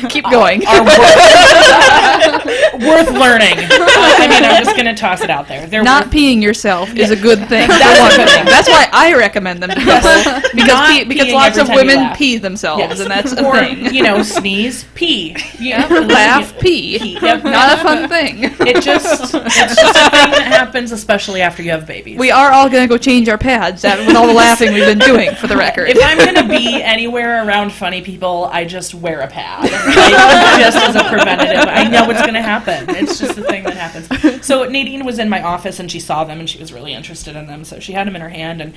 Keep going. are worth learning. I mean, I'm just going to toss it out there. They're Not worth, peeing yourself is a good thing. That's for a one good thing. thing. That's why I recommend them to people. Not because peeing lots every of time you women laugh. pee themselves, Yes. and that's a or, thing. Sneeze, pee. Laugh, pee. Yep. Not a fun thing. It's just a thing that happens, especially after you have babies. We are all going to go change our pads with all the laughing we've been doing, for the record. If I'm going to be anywhere around funny people, I just wear a pad. Like, just as a preventative. I know it's going to happen. It's just the thing that happens. So Nadine was in my office, and she saw them, and she was really interested in them. So she had them in her hand, and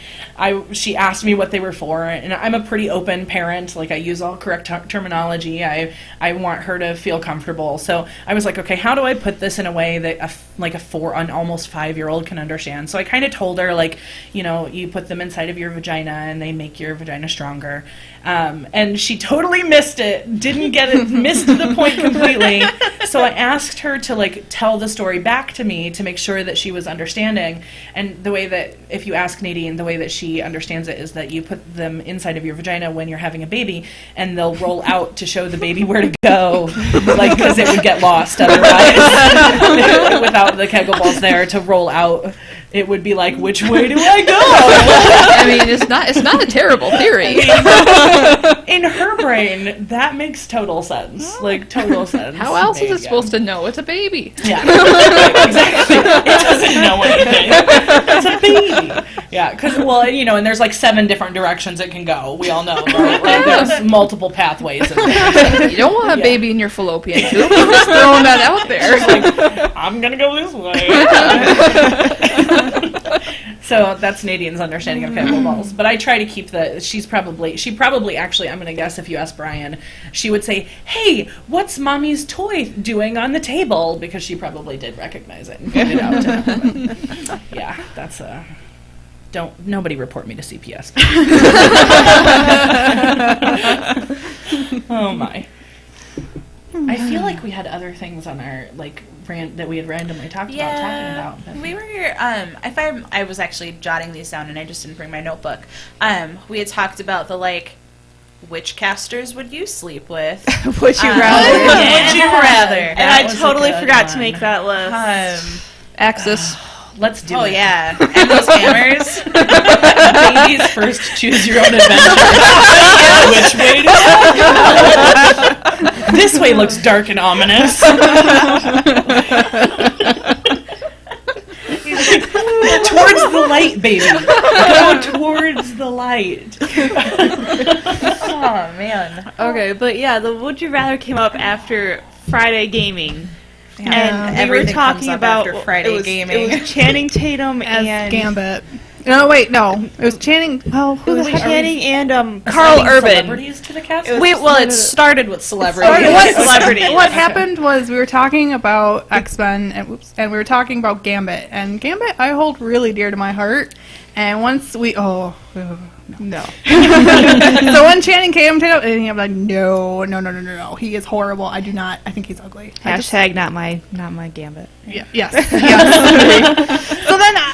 she asked me what they were for. And I'm a pretty open parent. Like, I use all correct terminology. I want her to feel comfortable. So I was like, okay, how do I put this in a way that an almost 5-year-old can understand? So I kind of told her, like, you put them inside of your vagina, and they make your vagina stronger. And she totally missed it, didn't get it, missed the point completely. So I asked her to, like, tell the story back to me to make sure that she was understanding. And the way that, if you ask Nadine, the way that she understands it is that you put them inside of your vagina when you're having a baby, and they'll roll out to show the baby where to go, like, because it would get lost otherwise. Without the Kegel balls there to roll out, it would be like, which way do I go? I mean, it's not a terrible theory. In her brain, that makes total sense. Like, total sense. How else is it Yeah. supposed to know it's a baby? Yeah, exactly. It doesn't know anything. It's a baby. Yeah, because, and there's like 7 different directions it can go. We all know, right? Like, there's multiple pathways in there. You don't want a Yeah. baby in your fallopian tube. I'm just throwing that out there. Like, I'm gonna go this way. So that's Nadine's understanding of Kegel balls. But I try to keep she probably actually, I'm gonna guess if you ask Brian, she would say, hey, what's mommy's toy doing on the table? Because she probably did recognize it and point it out to him. But, yeah, that's nobody report me to CPS. Oh my. I feel like we had other things on our, like, that we had randomly talked about. But. We were, I was actually jotting these down, and I just didn't bring my notebook. We had talked about which casters would you sleep with? Would you rather? Would you rather? And That I was a totally good forgot to one. make that list. Axis. Let's do it. Oh, yeah. And those hammers. Ladies first, choose your own adventure. Which way do I go? This way looks dark and ominous. Towards the light, baby. Go towards the light. Oh, man. Okay, but yeah, the Would You Rather came up after Friday gaming. And we were Everything talking comes up about after Friday gaming. It was Channing Tatum As and Gambit. No, wait, no. It was Channing. Oh, who it the was heck? Channing and Carl Assigning Urban. Celebrities to the cast? It started with celebrities. Okay, Celebrities. what happened was we were talking about X-Men and we were talking about Gambit. And Gambit I hold really dear to my heart. And once no. So when Channing came to it, I'm like, no. He is horrible. I think he's ugly. Hashtag not my Gambit. Yes. So then I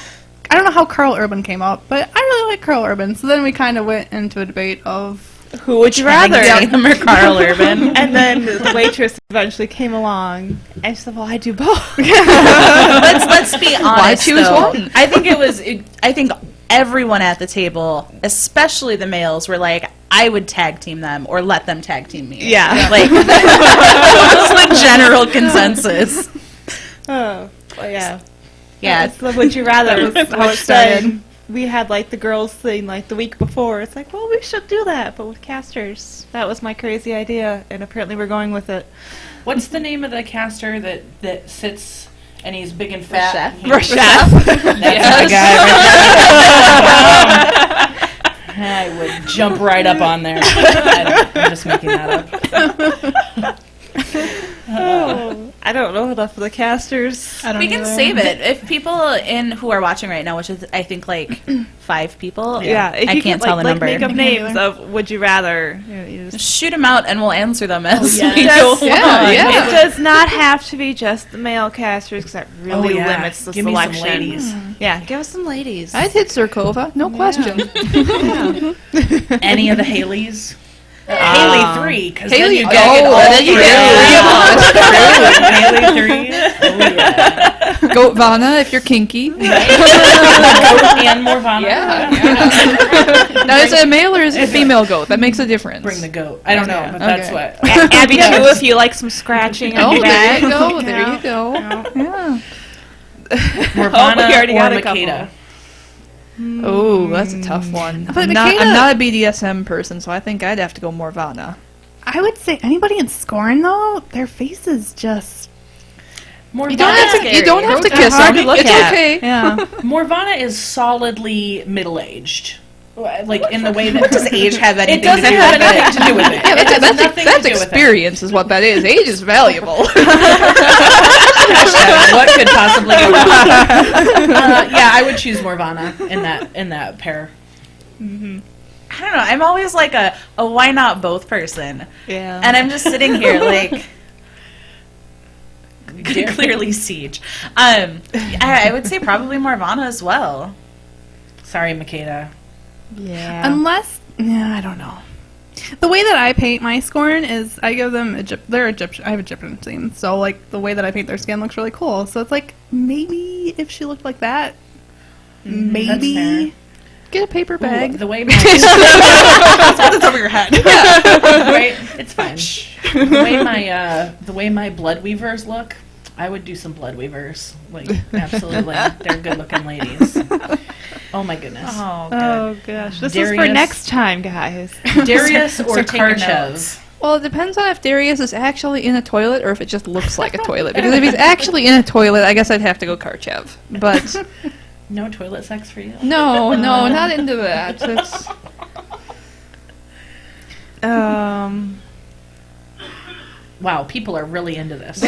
don't know how Carl Urban came up, but I really like Carl Urban. So then we kind of went into a debate of Who would you rather? Tatum or Carl Urban? And then the waitress eventually came along and she said, well, I do both. Let's be honest. Why choose though. one? I think everyone at the table, especially the males, were like, I would tag team them or let them tag team me. Yeah. Like, that was the general consensus. Oh, well, yeah. Yeah. It's the Would You Rather. That was how it which started. then we had, like, the girls thing, like, the week before. It's like, well, we should do that, but with casters. That was my crazy idea, and apparently we're going with it. What's the name of the caster that sits and he's big and fat? Chef? That's the guy right there. I would jump right up on there. I'm just making that up. I don't know enough of the casters. I don't We can either. save it. If people who are watching right now, which is I think like 5 people, Yeah, if I you can't could, tell the number. make up Me names neither. of would you rather. You just, Shoot them out and we'll answer them as yes. we go Just- on. yeah. It does not have to be just the male casters because that really limits the Give selection. me some ladies. Yeah, give us some ladies. I'd hit Zerkova, no question. Any of the Haleys? Haley 3, because then Haley- you get all then you get three. Haley 3. Oh, yeah. Goat Vana if you're kinky. Goat and Morvana. Yeah. Now, is it a male or is it a female goat? That makes a difference. Bring the goat. I don't know, but that's Okay. what. Abby too, if you like some scratching. on Oh, your there you back. go. There you go. Yeah. Morvana we already or got a Makeda. Oh, that's a tough one. But I'm Makeda- not a BDSM person, so I think I'd have to go Morvana. I would say anybody in Scorn though, their faces just Morvana, You don't have to They're kiss hard them. to look It's at. okay. yeah. Morvana is solidly middle-aged. Like, in the way that... Does age have anything It doesn't to do have with anything to do with it. Yeah, It has that's nothing that's to do with it. experience is what that is. Age is valuable. Hashtag, what could possibly go wrong? Yeah, I would choose Morvana in that pair. I don't know. I'm always like a why not both person. Yeah. And I'm just sitting here like clearly Siege. I would say probably Morvana as well. Sorry, Makeda. yeah. Unless, yeah, I don't know. The way that I paint my Scorn is I give them they're Egyptian. I have Egyptian themes, so like the way that I paint their skin looks really cool. So it's like maybe if she looked like that, That's maybe. fair. Get a paper bag. Ooh, the way my It's over your head. right, it's fine. The way my blood weavers look, I would do some blood weavers. Like, absolutely, they're good-looking ladies. Oh my goodness. Oh, good. Oh gosh, this is for Darius. next time, guys. Darius or So take your Karchev? notes. Well, it depends on if Darius is actually in a toilet or if it just looks like a toilet. Because if he's actually in a toilet, I guess I'd have to go Karchev. But No toilet sex for you? no, not into that. It's, Wow, people are really into this.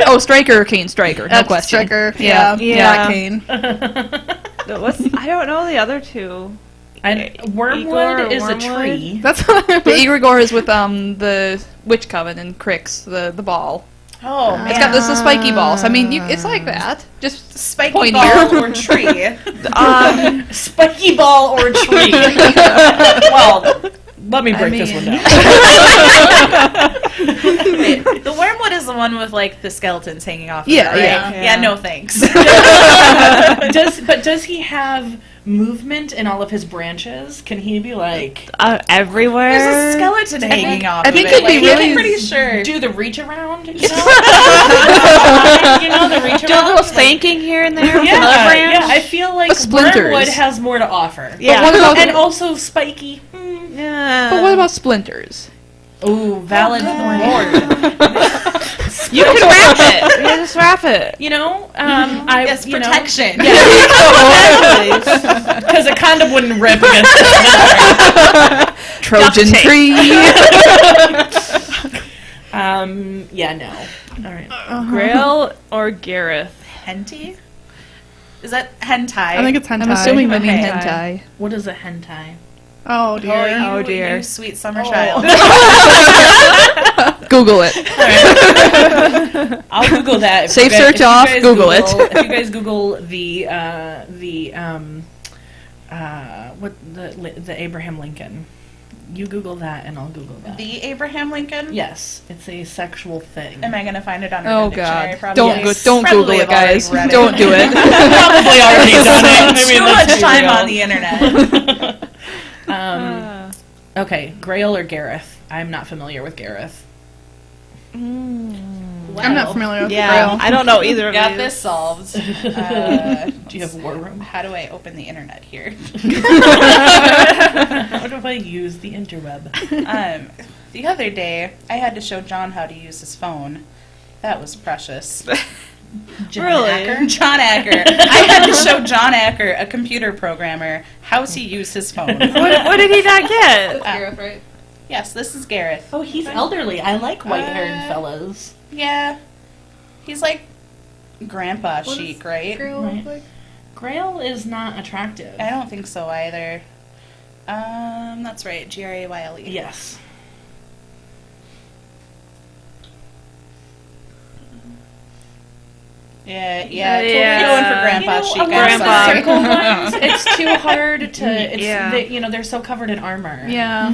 oh, Striker or Kane Striker, no That's question. Striker. Yeah. Yeah. Not Kane. I don't know the other two. And Igor wormwood or is a Wormwood? tree. That's what I The was. Egregore is with the Witch Coven and Crix, the ball. Oh, It's got the spiky balls. I mean, it's like that. Just Spiky pointy. ball or tree. spiky ball or tree. Well, let me break this one down. Wait, the wormwood is the one with like the skeletons hanging off. Yeah, of it, yeah. right? Yeah, no thanks. Does he have movement in all of his branches? Can he be like Everywhere. There's a skeleton hanging off. I think of it. it'd be Like, really- I'm pretty sure. do the reach around? You know, the reach Do a around. little spanking here and there with Yeah, another branch. yeah. I feel like But splinters. wormwood has more to offer. Yeah. But what about And also spiky. Yeah. But what about splinters? Ooh, valid point. You can wrap it. Yeah, just wrap it. You know, I Yes, you know, protection. because a condom wouldn't rip against it. Trojan tape. tree. Yeah, no. All right. Grail or Gareth? Hentai? Is that hentai? I think it's hentai. I'm assuming we mean Okay. hentai. What is a hentai? Oh dear. Oh, dear. You sweet summer child. Google it. I'll Google that. If Safe you guys- search if you off, guys Google it. If you guys Google the Abraham Lincoln, you Google that and I'll Google that. The Abraham Lincoln? Yes, it's a sexual thing. Am I going to find it on Oh Urban Dictionary? God! Probably. Don't Probably Google it, have already guys. read it. Don't do it. Probably already done it. I mean, Too let's much be time real. on the internet. Okay, Grail or Gareth? I'm not familiar with Gareth. I'm not familiar with Yeah, Grail. I don't know either of Got these. this solved. Do you have War Room? How do I open the internet here? How do I use the interweb? The other day, I had to show John how to use his phone. That was precious. Really? John Acker. I had to show John Acker, a computer programmer, how to use his phone. What did he not get? Gareth, right? Yes, this is Gareth. Oh, he's elderly. I like white-haired fellas. Yeah. He's like grandpa chic, right? Girl, Right. like, Grail is not attractive. I don't think so either. That's right, Grayle. Yes. Yeah, Yeah. totally going for grandpa chic. A lot of the Grandpa. circle ones, it's too hard to. It's Yeah. they're so covered in armor. yeah.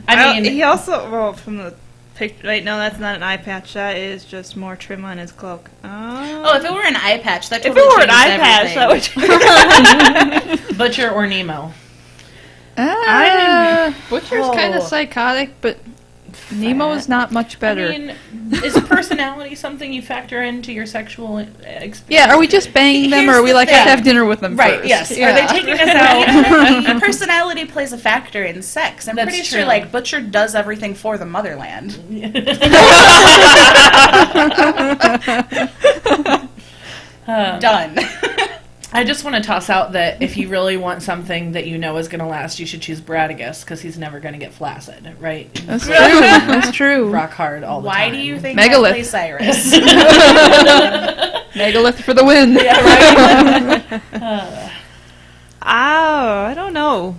I mean, he also, well, from the picture, wait, no, that's not an eye patch. That is just more trim on his cloak. Oh, if it were an eye patch, that if totally it were an eye changes patch, everything. that would. Butcher or Nemo. Butcher's kind of psychotic, but Nemo is not much better. I mean, is personality something you factor into your sexual experience? Yeah, are we just banging them, or are we like have to have dinner with them Right, first? yes. Yeah. Are they taking us out? Personality plays a factor in sex. I'm That's pretty true. sure, like, Butcher does everything for the motherland. Done. I just want to toss out that if you really want something that you know is going to last, you should choose Bradigus, because he's never going to get flaccid, right? That's true. That's true. Rock hard all the Why time. do you think Megalith. I play Cyrus? Megalith for the win. Oh, I don't know.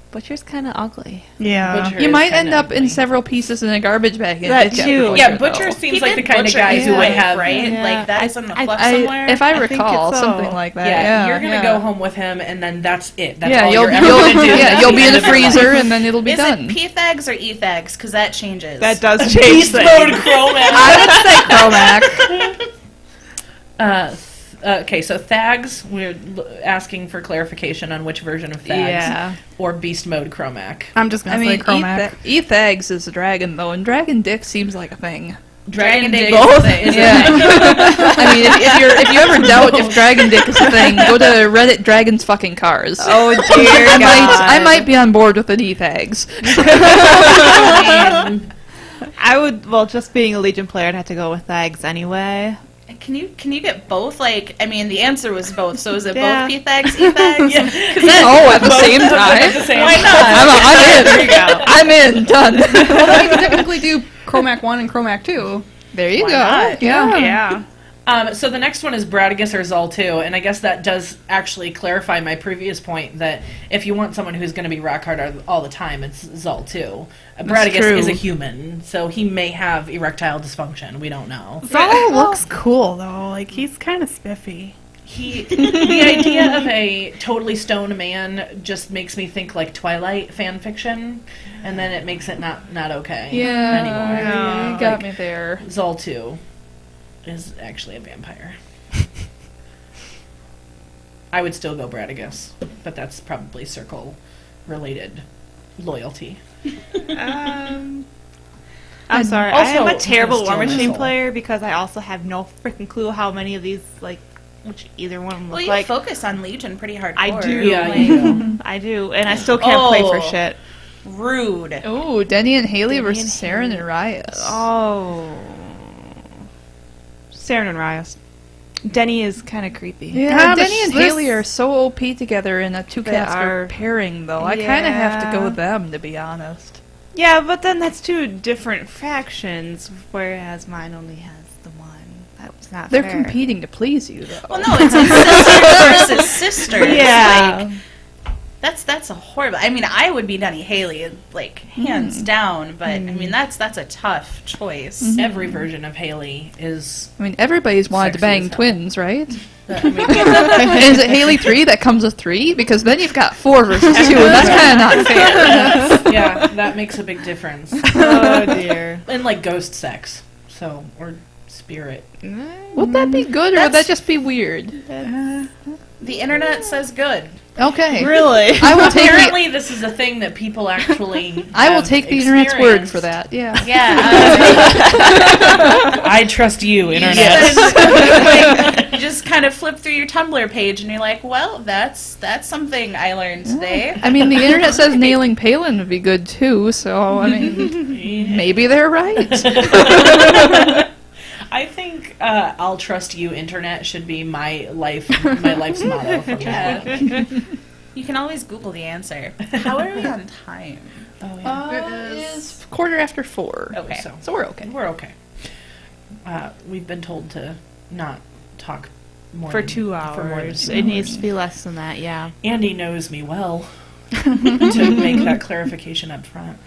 Butcher's kind of ugly. Yeah. Butcher You is might kinda end up ugly. in several pieces in a garbage bag. That It's got too. Butcher, Yeah, Butcher though. seems He like the did kind of butcher guys his who would wife, have right? Yeah. Like, that is in the flux I, somewhere. if I I think recall, it's so. something like that. Yeah, Yeah, you're gonna yeah. go home with him, and then that's it. That's Yeah, all you'll you're ever gonna do. yeah, you'll be in the End of your life. freezer, and then it'll be Is done. it P-Thags or E-Thags? Because that changes. That does change Beast things. mode Chromax. I would say Chromac. Okay, so Thags, we're asking for clarification on which version of Thags. Yeah. Or Beast Mode Chromac. I'm just I gonna mean, say Chromac. Ethags is a dragon, though, and dragon dick seems like a thing. Dragon Dick Both? is Yeah. I mean, if you ever doubt if dragon dick is a thing, go to Reddit Dragons Fucking Cars. Oh dear I might be on board with the Ethags. I would, well, just being a Legion player, I'd have to go with Thags anyway. Can you get both? Like, I mean, the answer was both. So is it Yeah. both P-Thags, E-Thags? Oh, at the same time? Why not? I'm in. There you go. I'm in. Done. Well, then you can technically do Chromac 1 and Chromac 2. There you Why go. not? Yeah. Yeah. So the next one is Bradigus or Zol 2, and I guess that does actually clarify my previous point that if you want someone who's going to be rock hard all the time, it's Zol 2. Bradigus true. is a human, so he may have erectile dysfunction. We don't know. Zol looks cool, though. Like, he's kind of spiffy. The idea of a totally stoned man just makes me think like Twilight fan fiction, and then it makes it not okay anymore. You got me there. Zol 2 is actually a vampire. I would still go Bradigus, but that's probably circle related loyalty. I'm sorry. I Also, am a terrible he's War still Machine Missile. player because I also have no freaking clue how many of these, like, which either one of them Well, look you like. focus on Legion pretty hardcore. I do. Yeah, like, you do. I do, and I still can't play for Oh. shit. Rude. Ooh, Denny and Haley Denny versus and Saren Haley. and Rias. Oh. Saren and Rias. Denny is kind of creepy. Yeah, but Denny and this- Haley are so OP together in a two-caster are. pairing, though. I kind of have to go Yeah. with them, to be honest. Yeah, but then that's two different factions, whereas mine only has the one. That was not They're fair. competing to please you, though. Well, no, it's a sister versus sister. Yeah. Like, that's a horrible. I mean, I would be Denny Haley, like, hands down, but I mean, that's a tough choice. Every version of Haley is. I mean, everybody's wanted to Sexy bang as hell. twins, right? I mean, Is it Haley 3 that comes with 3? Because then you've got 4 versus 2, and that's kind of not fair. yeah, that makes a big difference. Oh dear. And like ghost sex, so or spirit. Would that be good, or would that just be weird? The internet says good. Okay. Really? I will take the, Apparently, this is a thing that people actually. I will have take the internet's word experienced. for that, yeah. Yeah. I trust you, internet. Like, you just kind of flip through your Tumblr page and you're like, well, that's something I learned today. I mean, the internet says nailing Palin would be good too, so I mean, maybe they're right. I think "I'll trust you, internet" should be my life's motto from now on. You can always Google the answer. How are we on time? Oh, yeah. It is 4:15. Okay. So we're okay. We're okay. We've been told to not talk more For than, 2 For more than hours. 2 It hours. needs to be less than that, yeah. Andy knows me well to make that clarification up front.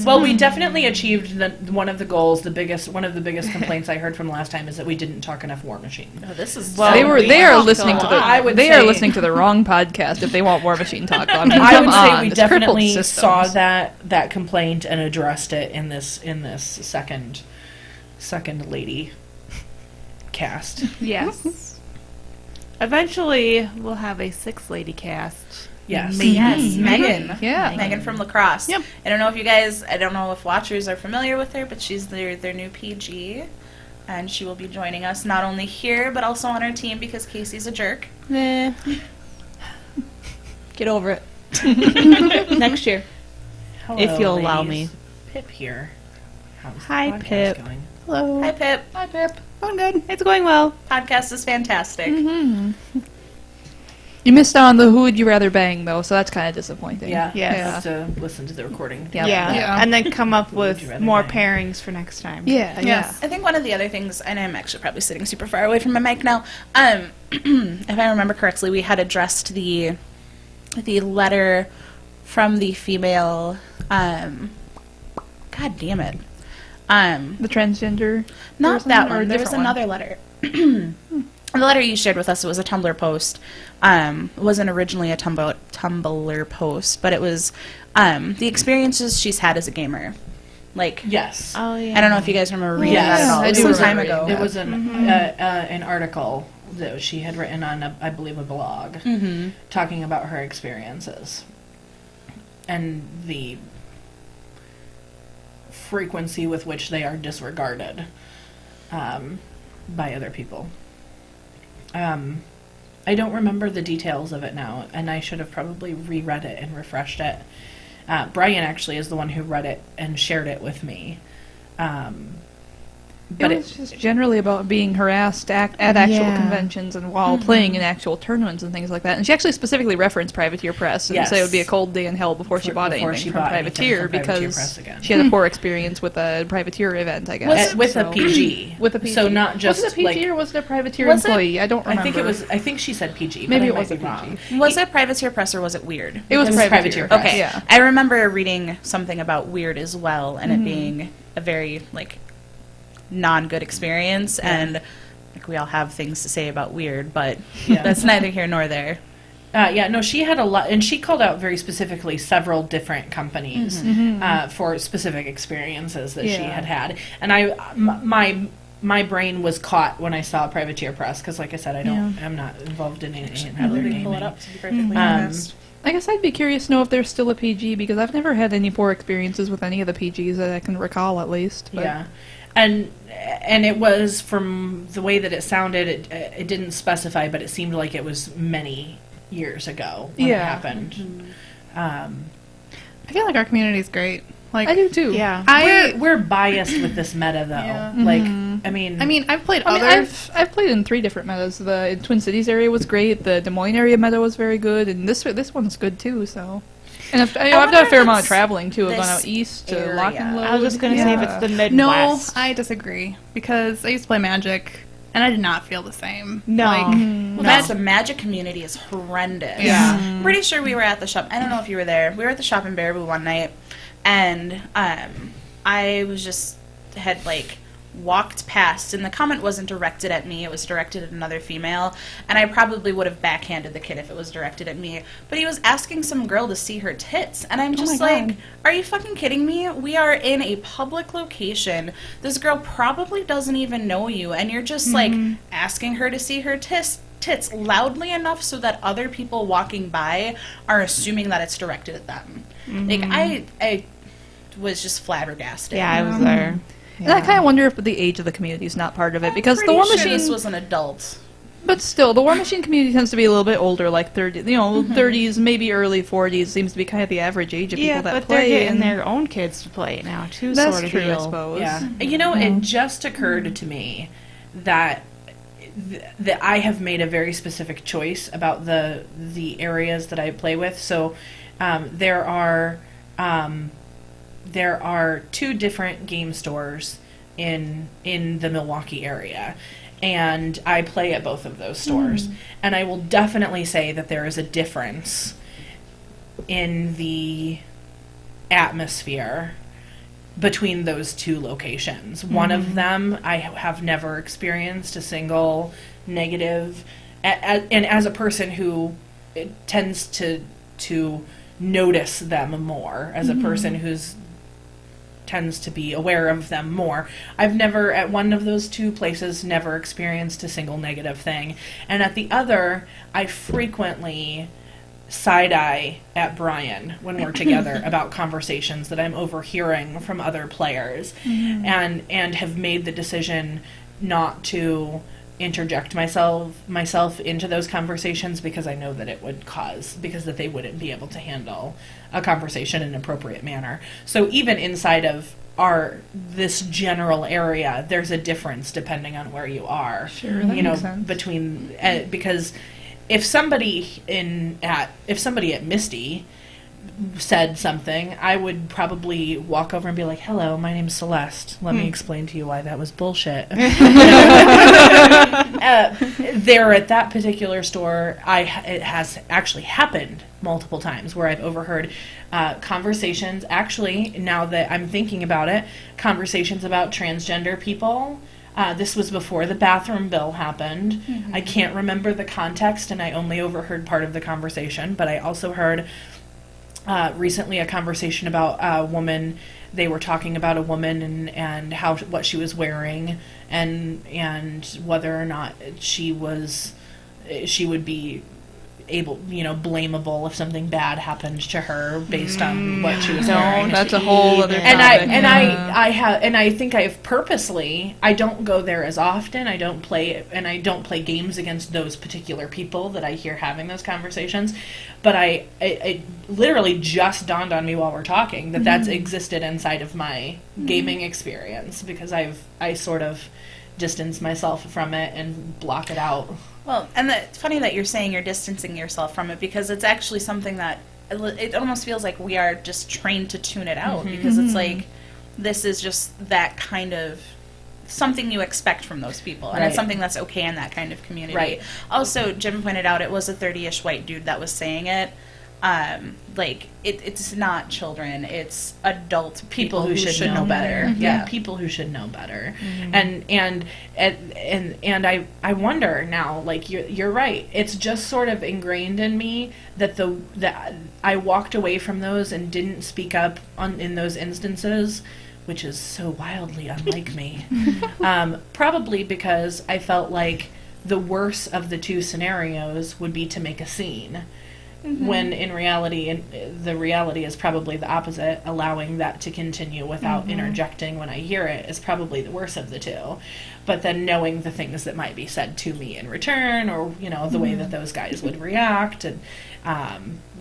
Well, we definitely achieved one of the goals. One of the biggest complaints I heard from last time is that we didn't talk enough War Machine. Oh, this is They are listening to the. I would they say- are listening to the wrong podcast if they want War Machine talk. I mean, I come would say on, we it's Crippled definitely Systems. saw that complaint and addressed it in this second lady cast. Yes. Eventually, we'll have a 6-lady cast. Yes. Yes, Megan. Yeah. Megan from Lacrosse. Yep. I don't know if watchers are familiar with her, but she's their new PG. And she will be joining us not only here, but also on our team because Casey's a jerk. Get over it. Next year. Hello, If you'll allow ladies. me. Pip here. How's the Hi, podcast Pip. going? Hello. Hi, Pip. Hi, Pip. Going good. It's going well. Podcast is fantastic. You missed out on the Who Would You Rather Bang though, so that's kind of disappointing. Yeah. Yes. Have to listen to the recording. Yeah. Yeah. And then come up Would you with rather more bang? pairings for next time. Yeah. Yes. I think one of the other things, and I'm actually probably sitting super far away from my mic now, if I remember correctly, we had addressed the letter from the female, God damn it. The transgender. Not person that or a one. There was different one? another letter. The letter you shared with us, it was a Tumblr post. It wasn't originally a Tumblr post, but it was the experiences she's had as a gamer. Like, Yes. Oh, yeah. I don't know if you guys remember reading Yes, that at all. I It was do some remember time ago. reading It was an article that she had written on, I believe, a blog, talking about her experiences and the frequency with which they are disregarded by other people. I don't remember the details of it now, and I should have probably reread it and refreshed it. Brian actually is the one who read it and shared it with me. But It was just generally about being harassed at actual Yeah. conventions and while playing in actual tournaments and things like that. And she actually specifically referenced Privateer Press and Yes. said it would be a cold day in hell before she bought Before anything she from bought anything Privateer from Privateer because Press again. she had a poor experience with a Privateer event, I guess. with So- a PG. With a PG. So not just was it a PG like or was it a Privateer Was it? employee? I don't remember. I think she said PG. Maybe but it I might was a be PG. wrong. Was it Privateer Press or was it Weird? It was It was Privateer. Privateer Press. Okay. Yeah. I remember reading something about Weird as well, and it being a very, like, non-good experience, and like we all have things to say about Weird, but Yeah. that's neither here nor there. No, she had a lot, and she called out very specifically several different companies for specific experiences that she Yeah. had. And my brain was caught when I saw Privateer Press because, like I said, I'm not involved in any other gaming. Pull it up to be perfectly Um, honest. I guess I'd be curious to know if there's still a PG because I've never had any poor experiences with any of the PGs that I can recall, at least. But Yeah, and it was from the way that it sounded. It didn't specify, but it seemed like it was many years ago when it Yeah. happened. I feel like our community is great. Like I do too. Yeah. We're biased with this meta, though. Yeah. Like, I mean, I've played I mean, other. I've played in 3 different metas. The Twin Cities area was great. The Des Moines area meta was very good, and this one's good too. So, and I've done wonder a fair if amount of it's traveling too. I've this gone out east to area. Lock and Load. I was just going to say if it's the Midwest. No, I disagree because I used to play Magic and I did not feel the same. No. Like, Well, that's the Magic community is horrendous. Yeah. I'm pretty sure we were at the shop. I don't know if you were there. We were at the shop in Baraboo one night, and I was just had like walked past, and the comment wasn't directed at me. It was directed at another female, and I probably would have backhanded the kid if it was directed at me. But he was asking some girl to see her tits, and I'm just my like, God. are you fucking kidding me? We are in a public location. This girl probably doesn't even know you, and you're just like asking her to see her tits loudly enough so that other people walking by are assuming that it's directed at them. Like I was just flabbergasted. Yeah, I was there. And I kind of wonder if the age of the community is not part of it, because the Pretty War sure Machine, this was an adult. but still, the War Machine community tends to be a little bit older, like 30, 30s, maybe early 40s seems to be kind of the average age of Yeah, people that but play. they're getting and their own kids to play it now too. that's sort of true, deal. I suppose. Yeah. You know, it just occurred to me that that I have made a very specific choice about the areas that I play with. So there are 2 different game stores in the Milwaukee area, and I play at both of those stores. And I will definitely say that there is a difference in the atmosphere between those 2 locations. One of them, I have never experienced a single negative, and as a person who tends to notice them more, as a person who's tends to be aware of them more, I've never, at one of those 2 places, never experienced a single negative thing. And at the other, I frequently side-eye at Brian when we're together about conversations that I'm overhearing from other players, and have made the decision not to interject myself into those conversations, because I know that it would because that they wouldn't be able to handle a conversation in an appropriate manner. So even inside of this general area, there's a difference depending on where you are. Sure, that makes sense. Between because if somebody at Misty said something, I would probably walk over and be like, "Hello, my name's Cylest. Let me explain to you why that was bullshit." There at that particular store, it has actually happened multiple times where I've overheard conversations. Actually, now that I'm thinking about it, conversations about transgender people. This was before the bathroom bill happened. I can't remember the context, and I only overheard part of the conversation, but I also heard recently a conversation about a woman. They were talking about a woman and what she was wearing, and whether or not she would be able, blamable if something bad happened to her based on what she was wearing. That's a whole other topic. I think I've purposely, I don't go there as often. I don't play games against those particular people that I hear having those conversations. But it literally just dawned on me while we're talking that that's existed inside of my gaming experience, because I sort of distance myself from it and block it out. Well, and it's funny that you're saying you're distancing yourself from it, because it's actually something that it almost feels like we are just trained to tune it out, because it's like this is just that kind of something you expect from those people, and it's something that's okay in that kind of community. Right. Also, Jim pointed out it was a 30-ish white dude that was saying it. It's not children, it's adult people who should know better. Yeah, people who should know better. And I wonder now, like you're right. It's just sort of ingrained in me that that I walked away from those and didn't speak up in those instances, which is so wildly unlike me. Probably because I felt like the worst of the 2 scenarios would be to make a scene. When in reality, the reality is probably the opposite. Allowing that to continue without interjecting when I hear it is probably the worst of the 2. But then knowing the things that might be said to me in return, or the way that those guys would react, and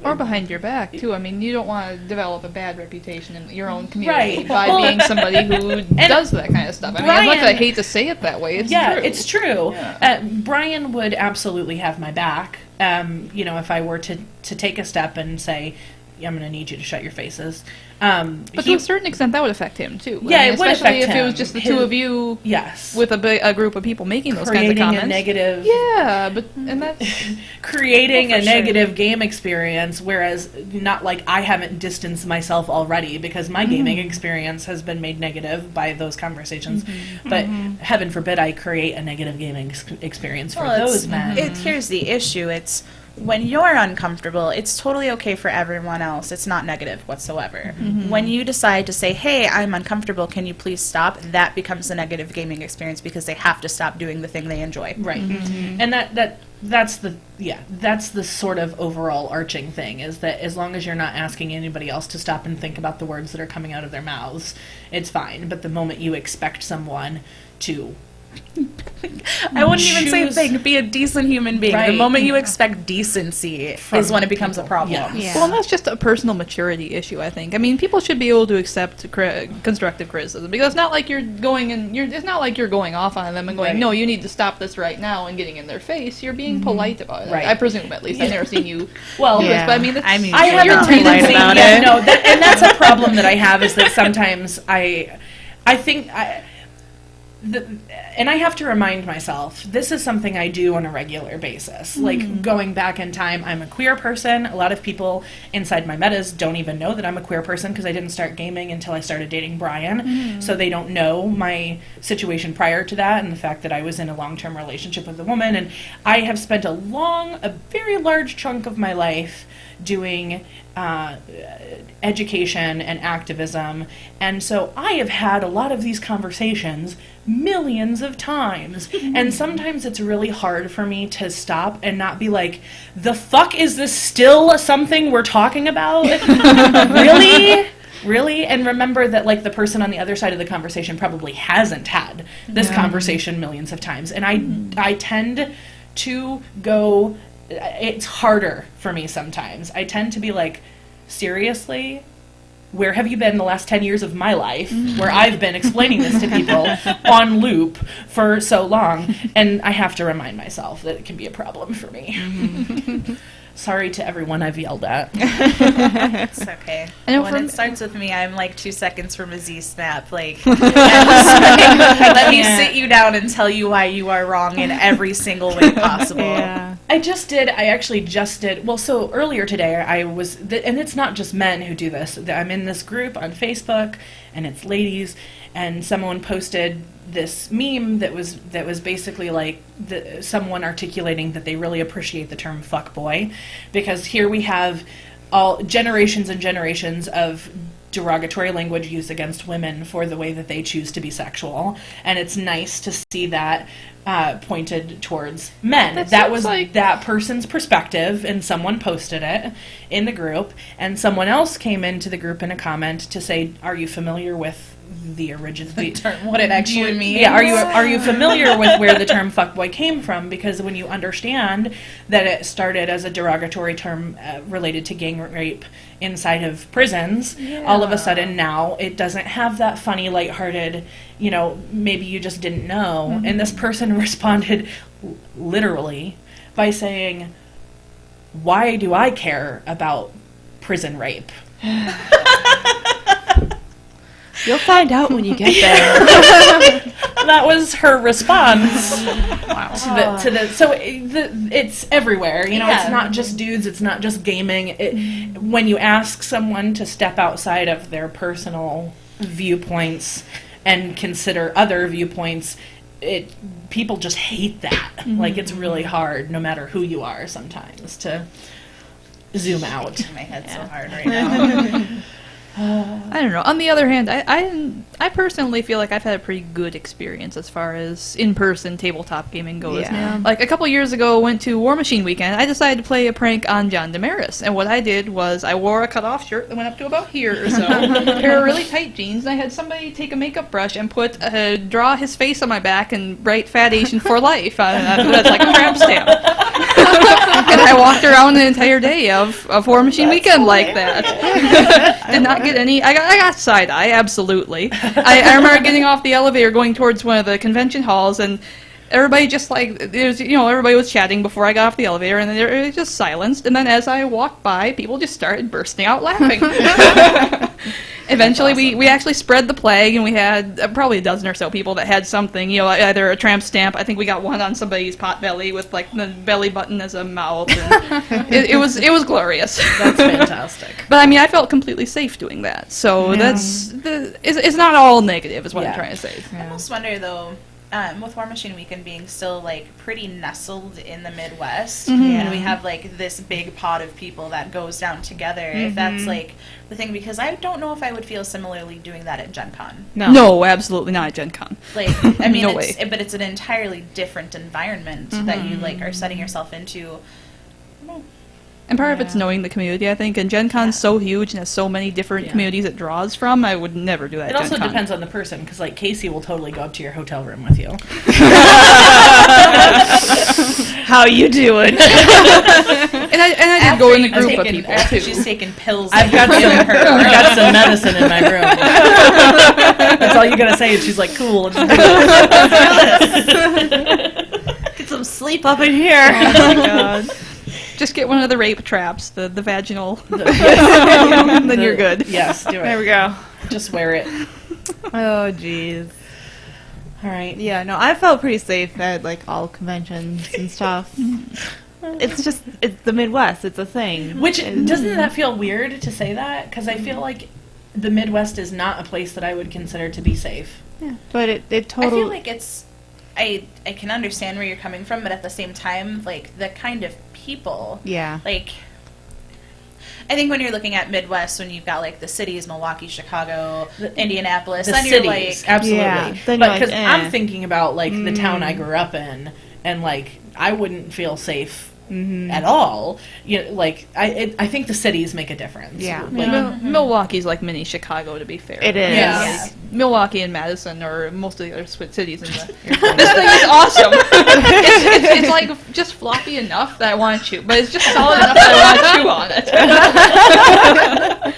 Or behind your back, too. I mean, you don't want to develop a bad reputation in your own community by being somebody who does that kind of stuff. I mean, as much as I hate to say it that way, it's true. It's true. Yeah. Brian would absolutely have my back. If I were to take a step and say, I'm going to need you to shut your faces. But to a certain extent, that would affect him, too. Yeah, it would especially affect if it was him. just the 2 of you with a group of people making those creating kinds of comments. a negative... Yeah, and that's... creating a negative game experience, whereas not like I haven't distanced myself already, because my gaming experience has been made negative by those conversations. But heaven forbid I create a negative gaming experience for those men. Here's the issue. It's when you're uncomfortable, it's totally okay for everyone else. It's not negative whatsoever. When you decide to say, hey, I'm uncomfortable, can you please stop, that becomes a negative gaming experience because they have to stop doing the thing they enjoy. Right. And that's the sort of overall arching thing, is that as long as you're not asking anybody else to stop and think about the words that are coming out of their mouths, it's fine. But the moment you expect someone to I wouldn't even say thing, be a decent human being. Right. The moment you expect decency is when it becomes a problem. Yes. Well, and that's just a personal maturity issue, I think. I mean, people should be able to accept constructive criticism, because it's not like you're going it's not like you're going off on them and going, Right. no, you need to stop this right now, and getting in their face. You're being polite about it. Right. I presume, at least. I've never seen you. Well, do this, but I mean, that's, I have you're a polite tendency, about yeah, it. no, and that's a problem that I have, is that sometimes I think and I have to remind myself, this is something I do on a regular basis. Like, going back in time, I'm a queer person. A lot of people inside my metas don't even know that I'm a queer person, because I didn't start gaming until I started dating Brian. So they don't know my situation prior to that, and the fact that I was in a long-term relationship with a woman. And I have spent a very large chunk of my life doing education and activism, and so I have had a lot of these conversations millions of times, and sometimes it's really hard for me to stop and not be like, the fuck, is this still something we're talking about? Really? And remember that, like, the person on the other side of the conversation probably hasn't had this conversation millions of times, and I tend to go, it's harder for me sometimes. I tend to be like, seriously? Where have you been the last 10 years of my life, where I've been explaining this to people on loop for so long? And I have to remind myself that it can be a problem for me. Sorry to everyone I've yelled at. It's okay. I know When it starts with me, I'm like 2 seconds from a Z snap. Like, let me sit you down and tell you why you are wrong in every single way possible. Yeah. I actually just did, well, so earlier today I was, and it's not just men who do this, I'm in this group on Facebook, and it's ladies, and someone posted this meme that was basically like someone articulating that they really appreciate the term fuckboy, because here we have all generations and generations of derogatory language used against women for the way that they choose to be sexual, and it's nice to see that pointed towards men. That was like that person's perspective, and someone posted it in the group, and someone else came into the group in a comment to say, are you familiar with the original term, what it actually means? Yeah, are you familiar with where the term fuckboy came from? Because when you understand that it started as a derogatory term related to gang rape inside of prisons, all of a sudden now it doesn't have that funny, lighthearted, maybe you just didn't know. And this person responded literally by saying, why do I care about prison rape? You'll find out when you get there. That was her response to the. So it's everywhere. It's not just dudes. It's not just gaming. When you ask someone to step outside of their personal viewpoints and consider other viewpoints, people just hate that. Like, it's really hard, no matter who you are, sometimes to zoom out. My head's so hard right now. I don't know. On the other hand, I personally feel like I've had a pretty good experience as far as in-person tabletop gaming goes. Yeah. Like, a couple years ago, went to War Machine Weekend. I decided to play a prank on John Damaris, and what I did was I wore a cut-off shirt that went up to about here or so, a pair of really tight jeans, and I had somebody take a makeup brush and draw his face on my back and write "Fat Asian for Life" on that's like a tramp stamp. And I walked around the entire day of War Machine Weekend like that. Did not get any. I got side eye, absolutely. I remember getting off the elevator, going towards one of the convention halls, and everybody just everybody was chatting before I got off the elevator, and then it was just silenced. And then as I walked by, people just started bursting out laughing. Eventually, we actually spread the plague, and we had probably a dozen or so people that had something, either a tramp stamp. I think we got one on somebody's pot belly with like the belly button as a mouth. And it was glorious. That's fantastic. But I mean, I felt completely safe doing that. So it's not all negative, is what I'm trying to say. I almost wonder, though, with War Machine Weekend being still like pretty nestled in the Midwest, Mhm. and we have like this big pot of people that goes down together. If that's like the thing, because I don't know if I would feel similarly doing that at Gen Con. No, absolutely not at Gen Con. Like, I mean, No it's, way. but it's an entirely different environment that you like are setting yourself into. And part of it's knowing the community, I think. And Gen Con's so huge and has so many different communities it draws from, I would never do that It at also Gen Con. depends on the person, because like Casey will totally go up to your hotel room with you. How you doing? And I did go in a group of people, after too. she's taken pills. I've got that some, you're giving I've got some medicine in my room. That's all you gotta say, and she's like, "Cool." Let's do it. Get some sleep up in here. Oh my god. Just get one of the rape traps, the vaginal. And then you're good. Yes, do it. There we go. Just wear it. Oh, jeez. All right. Yeah, no, I felt pretty safe at like all conventions and stuff. It's the Midwest. It's a thing. Which doesn't that feel weird to say that? Because I feel like the Midwest is not a place that I would consider to be safe. Yeah, but it I totally. feel like it's. I can understand where you're coming from, but at the same time, like the kind of people. Yeah. Like, I think when you're looking at Midwest, when you've got like the cities, Milwaukee, Chicago, Indianapolis, The then cities, you're like, absolutely. Yeah, then But you're like, because I'm eh. thinking about like the town I grew up in, and like I wouldn't feel safe Mm-hmm. at all. You know, like I think the cities make a difference. Yeah. Like, Milwaukee's like mini Chicago, to be fair. It is. Yeah. Like, Milwaukee and Madison, or most of the other cities in the. This thing is awesome. It's like just floppy enough that I want to chew, but it's just solid enough that I want to chew on it.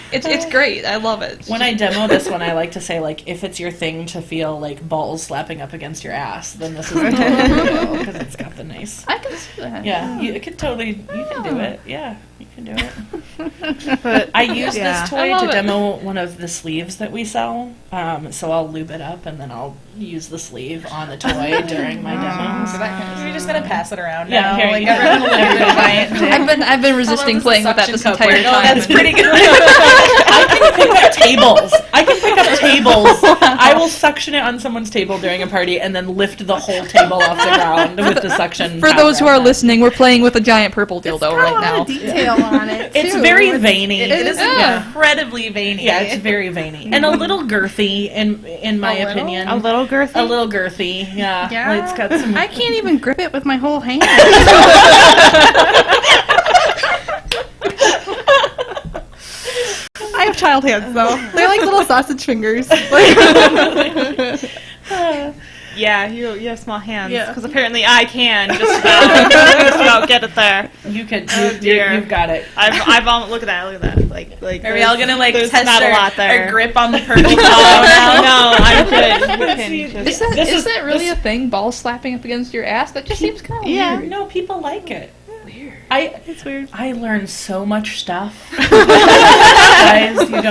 It's great. I love it. when I demo this one, I like to say like, if it's your thing to feel like balls slapping up agast your ass, then this is the because it's got the nice. I can see that. Yeah, you can totally. You can do it. Yeah, you can do it. But I use Yeah. this I toy love to it. demo one of the sleeves that we sell. So I'll lube it up and then I'll use the sleeve on the toy during my demos. so that kind of, you're just gonna pass it around Yeah, now. here Like you go. everyone will look at your giant dick. I've been resisting playing with that this entire time. Oh, that's pretty good. I can pick up tables. I can pick up tables. I will suction it on someone's table during a party and then lift the whole table off the ground with the suction. For power those who on are it. listening, we're playing with a giant purple dildo right now. Detail on it. It's too. very veiny. It is Yeah. incredibly veiny. Yeah, it's very veiny and a little girthy in my A little? opinion. a little girthy. A little girthy. Yeah. Yeah. It's got some. I can't even grip it with my whole hand. I have child hands though. They're like little sausage fingers. Yeah, you have small hands Yeah. because apparently I can just about get it there. You could. dear. You've got it. I've look at that. Like Are we all gonna like there's test not a lot our there. grip on the purple ball No, now? I'm good. You can just- Is that really a thing? Ball slapping up against your ass? That just seems kind of Yeah. weird. No, people like it. Weird. It's weird. I learned so much stuff. Guys, you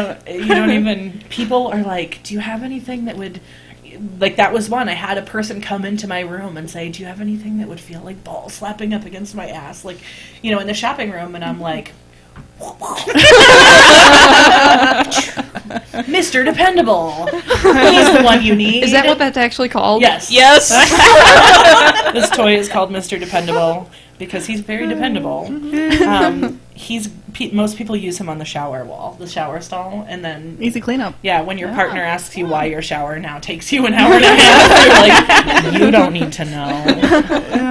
don't even. People are like, do you have anything that would. Like, that was one. I had a person come into my room and say, do you have anything that would feel like balls slapping up against my ass? Like, you know, in the shopping room, and I'm like, Mr. Dependable. He's the one you need. Is that what that's actually called? Yes. Yes. This toy is called Mr. Dependable because he's very dependable. Most people use him on the shower wall, the shower stall, and then Easy cleanup. yeah, when your partner asks you why your shower now takes you an hour and a half, you're like, you don't need to know.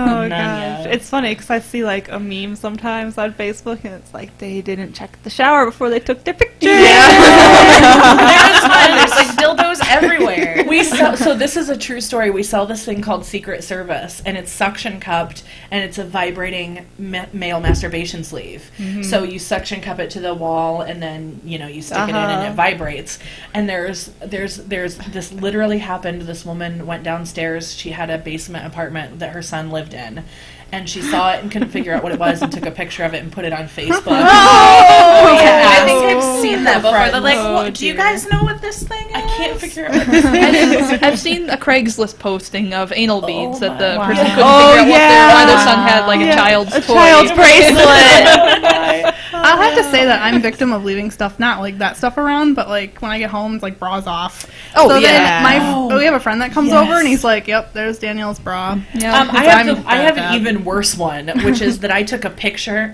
Oh None gosh, yet. it's funny because I see like a meme sometimes on Facebook, and it's like they didn't check the shower before they took their picture. There's one. There's like dildos everywhere. We sell, so this is a true story. We sell this thing called Secret Service, and it's suction cupped, and it's a vibrating male masturbation sleeve. So you suction cup it to the wall, and then you stick it in, and it vibrates. And there's this literally happened. This woman went downstairs. She had a basement apartment that her son lived in. And she saw it and couldn't figure out what it was and took a picture of it and put it on Facebook. Oh, Yeah. I think I've seen that before. They're like, Oh, what, do you dear. guys know what this thing is? I can't figure out what this is. I've seen a Craigslist posting of anal beads that the my- person Wow. couldn't Oh, figure out yeah. why their son had like a child's a toy. child's bracelet. I'll have to say that I'm victim of leaving stuff, not like that stuff around, but like when I get home, it's like bras off. Oh, so yeah. Then we have a friend that comes over and he's like, "Yep, there's Danielle's bra." Yeah. I have an even worse one, which is that I took a picture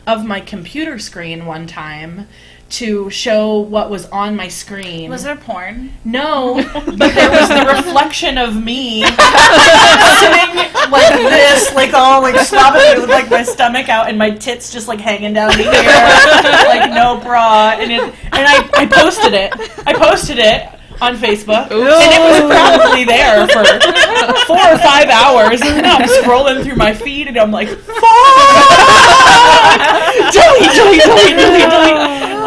of my computer screen one time to show what was on my screen. Was there porn? No, but there was the reflection of me sitting like this, like all like sloppily with like my stomach out and my tits just like hanging down to here, like no bra, and I posted it. I posted it on Facebook, and it was probably there for 4 or 5 hours, and then I'm scrolling through my feed, and I'm like, fuck! delete.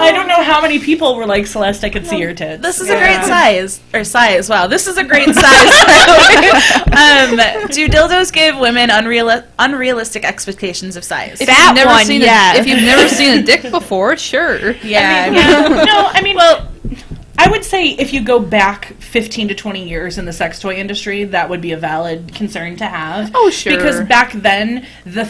I don't know how many people were like, Celeste, I could see your tits. This is a great size. Wow, this is a great size. Do dildos give women unrealistic expectations of size? If you've never seen a dick before, sure. I would say if you go back 15 to 20 years in the sex toy industry, that would be a valid concern to have. Oh, sure. Because back then, the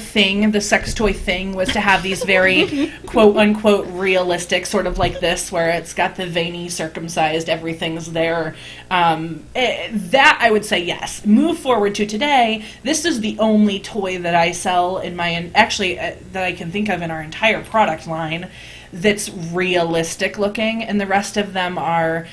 sex toy thing was to have these very quote-unquote realistic, sort of like this, where it's got the veiny, circumcised, everything's there. That, I would say, yes. Move forward to today, this is the only toy that I sell that I can think of in our entire product line that's realistic looking, and the rest of them are,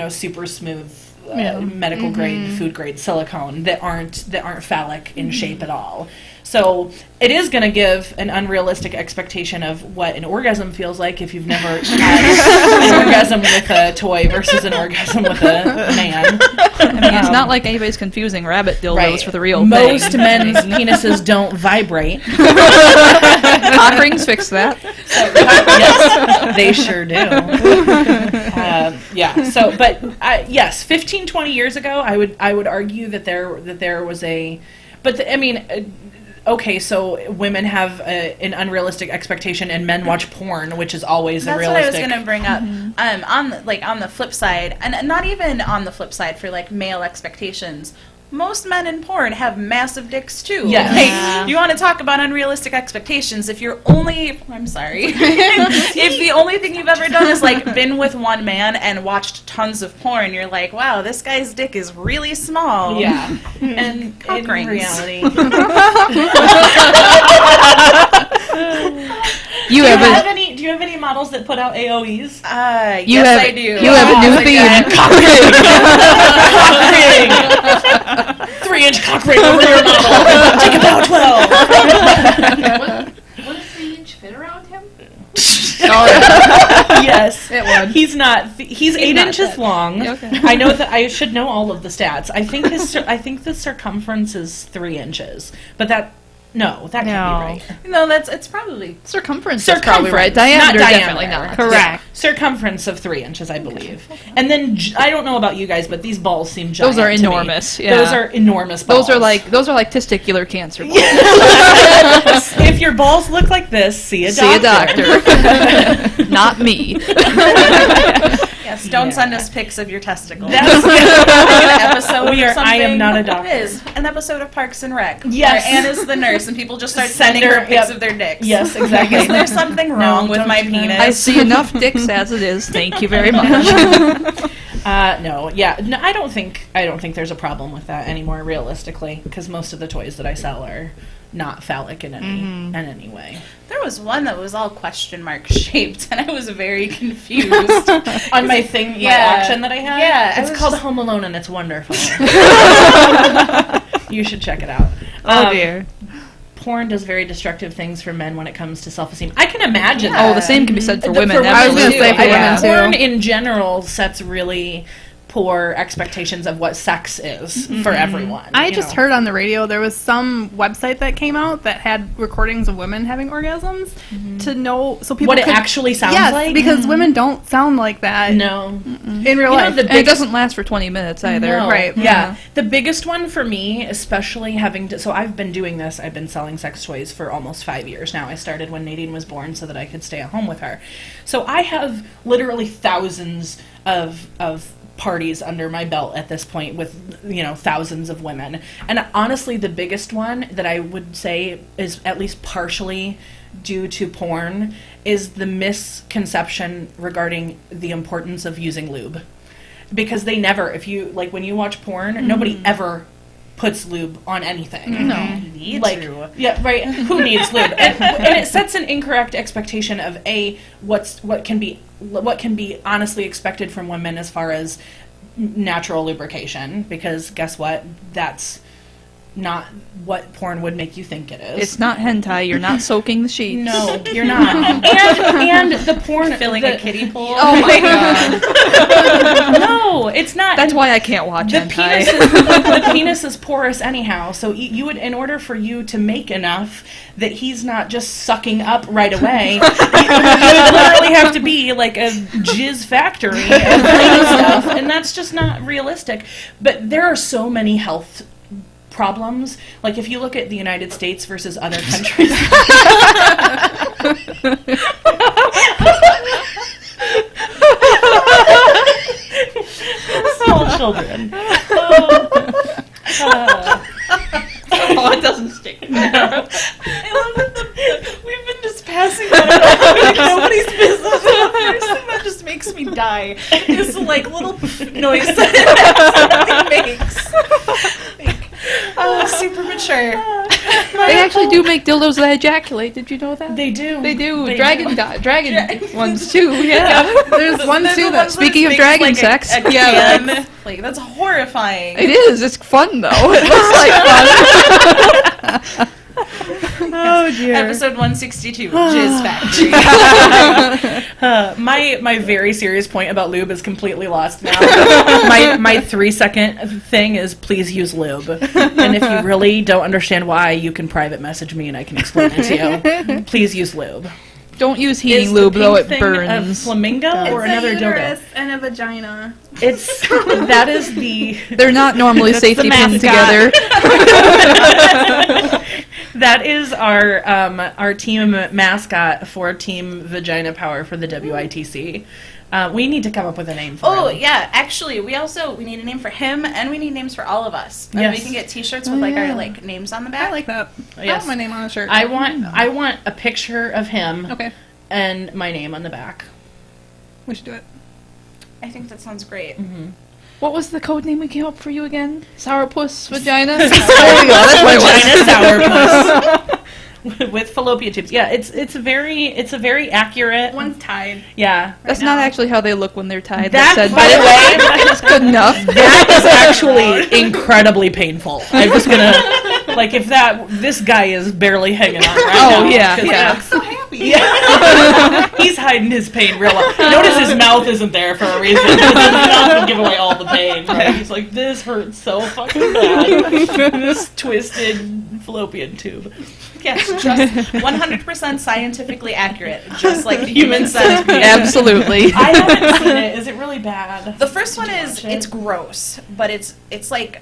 super smooth, medical grade, food grade silicone that aren't phallic in shape at all. So it is going to give an unrealistic expectation of what an orgasm feels like if you've never had an orgasm with a toy versus an orgasm with a man. I mean, it's not like anybody's confusing rabbit dildos for the real thing. Most men's penises don't vibrate. Cock rings fix that. Yes, they sure do. Yes, 15, 20 years ago, I would argue that there was a, okay, so women have an unrealistic expectation, and men watch porn, which is always That's unrealistic. what I was going to bring up. On the flip side, and not even on the flip side for like male expectations, most men in porn have massive dicks too. Yes. Like, you want to talk about unrealistic expectations? If the only thing you've ever done is like been with one man and watched tons of porn, you're like, wow, this guy's dick is really small. Yeah, and Cock in rings. reality, Do do you have any models that put out AOEs? Yes, I do. You have a new theme. Cock ring. 3-inch cock ring over your model. Take it down 12. Would a 3-inch fit around him? Yes, It would. He's not. He's 8 not inches that. long. Okay. I know that. I should know all of the stats. I think the circumference is 3 inches, but that can't be right. No, it's probably Circumference. That's probably right. Diameter, not definitely diameter. not. Correct. Circumference of 3 inches, I believe. And then I don't know about you guys, but these balls seem giant. Those are to me. enormous. Yeah. Those are enormous balls. Those are like testicular cancer balls. If your balls look like this, see a See a doctor. doctor. Not me. yes. Don't send us pics of your testicles. That's an episode. We are. Or something. I am not a doctor. It is an episode of Parks and Rec. Yes. Where Anna's the nurse, and people just start Send sending her her- pics yep. of their dicks. Yes, exactly. Is there something wrong with don't my do that. penis? I see enough dicks as it is. Thank you very much. No, I don't think there's a problem with that anymore, realistically, because most of the toys that I sell are not phallic in any way. There was one that was all question mark shaped, and I was very confused. On my thing, my Yeah. auction that I had, Yeah, I it's was called just- Home Alone, and it's wonderful. You should check it out. Oh dear. Porn does very destructive things for men when it comes to self-esteem. I can imagine. Oh, the same can be said for women. I was gonna absolutely. say for Yeah. women, too. Porn in general sets really poor expectations of what sex is for everyone. I you just know. heard on the radio there was some website that came out that had recordings of women having orgasms to know so people what it could, actually sounds yes, like. because women don't sound like that No. in real life. the And it doesn't last for 20 minutes either. No. Right. Yeah. The biggest one for me, especially so I've been doing this, I've been selling sex toys for almost 5 years now. I started when Nadine was born so that I could stay at home with her. So I have literally thousands of parties under my belt at this point with, thousands of women. And honestly, the biggest one that I would say is at least partially due to porn is the misconception regarding the importance of using lube. Because they never, if you, like, when you watch porn, nobody ever puts lube on anything. No, you need to. Yeah, right. Who needs lube? And it sets an incorrect expectation of what can be honestly expected from women as far as natural lubrication. Because guess what? That's not what porn would make you think it is. It's not hentai. You're not soaking the sheets. No, you're not. and the porn Filling a kiddie pool. Oh my god. No, it's not. That's why I can't watch The hentai. the penis is porous anyhow, so you would, in order for you to make enough that he's not just sucking up right away, you literally have to be like a jizz factory of clean stuff, and that's just not realistic. But there are so many health problems. Like if you look at the United States versus other countries. Small children. Oh, it doesn't stick. I love that we've been just passing on like nobody's business. The first thing that just makes me die is the like little noise that something makes. Super mature. They actually do make dildos that ejaculate. Did you know that? They do. They do. They Dragon do. dragon ones too. Yeah. There's one too that. Speaking of dragon sex, Yeah, like that's horrifying. it is. It's fun though. It looks like fun. Oh dear. Episode 162, Jizz Factory. My very serious point about lube is completely lost now. my 3-second thing is please use lube. And if you really don't understand why, you can private message me and I can explain it to you. Please use lube. Don't use Is heating the lube though; pink it thing burns. A flamingo or It's another a uterus dildo? and a vagina. It's that is the They're not normally safety pinned mascot. together. That is our team mascot for Team Vagina Power for the WITC. We need to come up with a name for Oh him. yeah, actually, we need a name for him, and we need names for all of us. And we Yes. can get T-shirts with our like names on the back. I like that. I Yes. want my name on a shirt. I want a picture of him Okay, and my name on the back. we should do it. I think that sounds great. What was the code name we came up for you again? Sourpuss vagina. There we go. That's what it was. Vagina sourpuss with fallopian tubes. Yeah, it's a very accurate. One's tied. Yeah, That's not actually how they look when they're tied. That, said, by the way, that's good enough. that is actually incredibly painful. I'm just gonna like if this guy is barely hanging on right now. Oh yeah, 'cause yeah. that's so happy. Yeah. He's hiding his pain real well. Notice his mouth isn't there for a reason. His mouth would give away all the pain. Right? He's like, this hurts so fucking bad. This twisted fallopian tube. Yes, just 100% scientifically accurate, just like the human centipede. Absolutely. I haven't seen it. Is it really bad? The first one Did you is watch it? it's gross, but it's like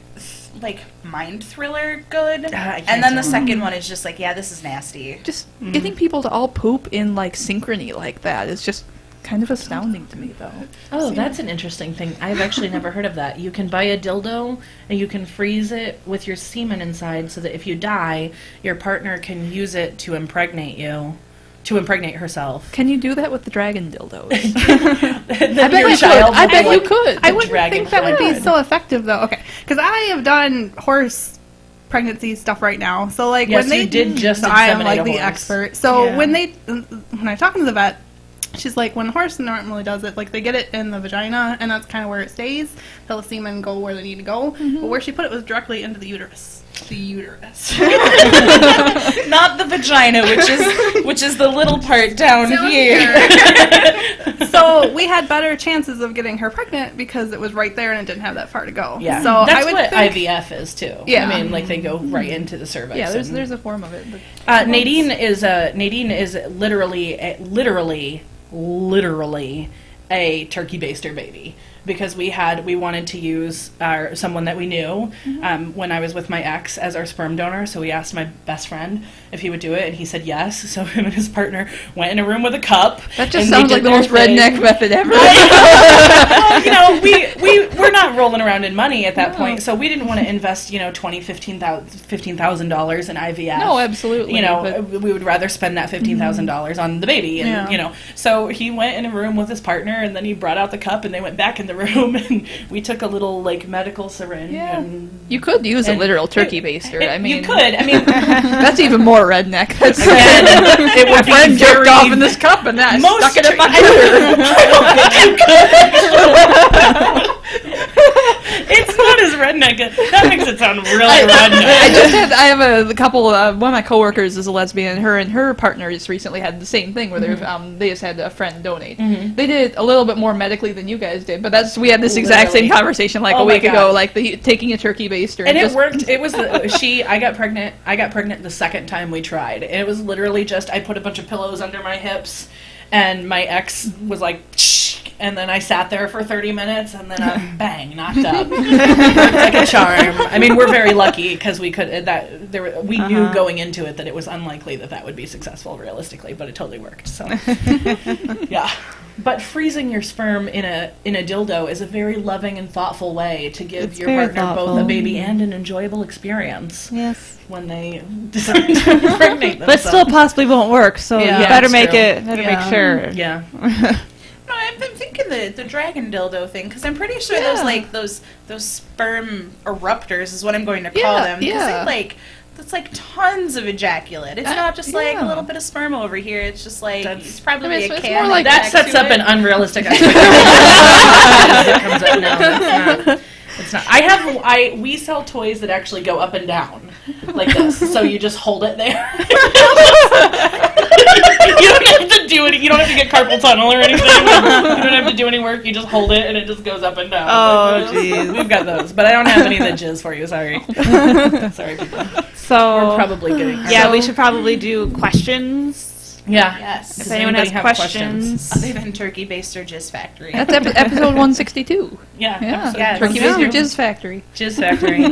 mind thriller good. I can't And then the tell. second one is just like, yeah, this is nasty. Just getting people to all poop in like synchrony like that is just kind of astounding to me, though. Oh, that's an interesting thing. I've actually never heard of that. You can buy a dildo and you can freeze it with your semen inside so that if you die, your partner can use it to impregnate you, to impregnate herself. Can you do that with the dragon dildos? I bet you could. I bet you could. I wouldn't think that would be so effective, though. Okay, because I have done horse pregnancy stuff right now. So, like, Yes, when they you did just so I am inseminate like a the horse. expert. So Yeah. when I'm talking to the vet, she's like, when a horse normally does it, like they get it in the vagina, and that's kind of where it stays. Till the semen go where they need to go. But where she put it was directly into the uterus. The uterus. Not the vagina, which is the little part down here. So we had better chances of getting her pregnant because it was right there and it didn't have that far to go. Yeah, So that's I would what think, IVF is too. Yeah. I mean, like they go right into the cervix. Yeah, and- there's a form of it. But Nadine is literally a turkey baster baby. because we wanted to use someone that we knew when I was with my ex as our sperm donor. So we asked my best friend if he would do it, and he said yes. So him and his partner went in a room with a cup. That just and they sounds like did the most their thing. redneck method ever. Well, we're not rolling around in money at that point, so we didn't want to invest, $15,000 in IVF. No, absolutely. but- We would rather spend that $15,000 on the baby, and So he went in a room with his partner, and then he brought out the cup, and they went back in the room, and we took a little medical syringe. Yeah. And You could use a literal turkey baster. I mean, you could. I mean, that's even more redneck. That's again, it would my be friend jerked very off in this cup, and I most stuck it in my I don't think you could. It's not as redneck. That makes it sound really redneck. I have a couple. One of my coworkers is a lesbian. Her and her partner just recently had the same thing where they just had a friend donate. They did it a little bit more medically than you guys did, but we had this exact same conversation a week ago, taking a turkey baster. And it worked. It was I got pregnant. I got pregnant the second time we tried. And it was literally just I put a bunch of pillows under my hips, and my ex was like, shh, and then I sat there for 30 minutes, and then bang, knocked up. Worked like a charm. I mean, we're very lucky because we could we knew going into it that it was unlikely that would be successful realistically, but it totally worked. So yeah. But freezing your sperm in a dildo is a very loving and thoughtful way to give your very partner both thoughtful. a baby and an enjoyable experience Yes. when they decide to impregnate themselves. But still possibly won't work, so Yeah, you better that's make true. it. Better make sure. Yeah. No, I've been thinking the dragon dildo thing because I'm pretty sure those sperm eruptors is what I'm going to call them. Because that's tons of ejaculate. It's not just a little bit of sperm over here. It's just it's probably it's a more can. like That back sets to up it. an unrealistic expectation. No, it's not. We sell toys that actually go up and down like this. So you just hold it there. You don't have to do it. You don't have to get carpal tunnel or anything. You don't have to do any work. You just hold it and it just goes up and down. Oh, jeez. We've got those, but I don't have any of the jizz for you. Sorry. Sorry, people. So We're probably getting. we should probably do questions. Yeah. Yes. If anyone has anybody have questions. Other than Turkey Baster Jizz Factory. That's episode 162. Yeah. Yeah, Yeah, Turkey yeah. Baster Jizz Factory. Jizz Factory.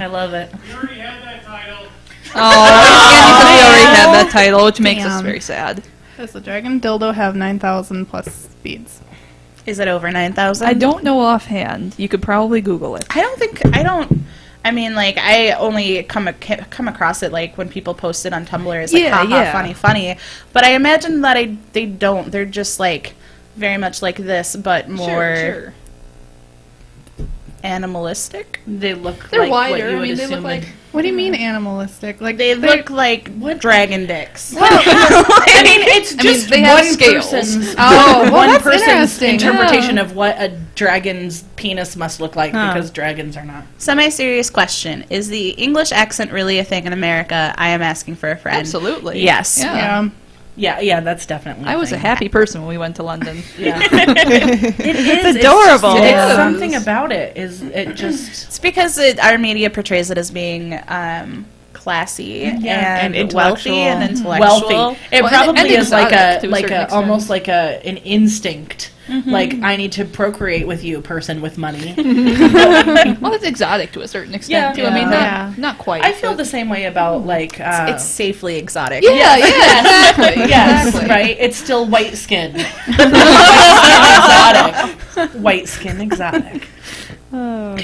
I love it. You already had that title. Oh, because we already had that title, which makes us Damn. very sad. Does the dragon dildo have 9,000 plus beads? Is it over 9,000? I don't know offhand. You could probably Google it. I only come across it when people post it on Tumblr as funny. But I imagine that they don't. They're just very much like this, but more Sure. animalistic. They look They're like what wider. you I would mean, they look assume What do you mean animalistic? They look like dragon dicks. I mean, it's just they have one scales. person's Oh, well, one that's person's interesting. interpretation of what a dragon's penis must look like because dragons are not. Semi-serious question: is the English accent really a thing in America? I am asking for a friend. Absolutely. Yes. Yeah. Yeah, that's definitely. I was a thing. happy person when we went to London. Yeah. It's adorable. It's Yeah. something about it. Is it just? It's because our media portrays it as being classy and wealthy intellectual. and intellectual. Wealthy. It Well, probably and is like exotic to a certain extent. almost like an instinct. Like I need to procreate with you, person with money. Well, it's exotic to a certain extent, too. I mean, Yeah. not quite. I feel but- the same way about It's safely exotic. Yeah, exactly. Yes, exactly. right. It's still white skin. Exotic. White skin exotic. Oh.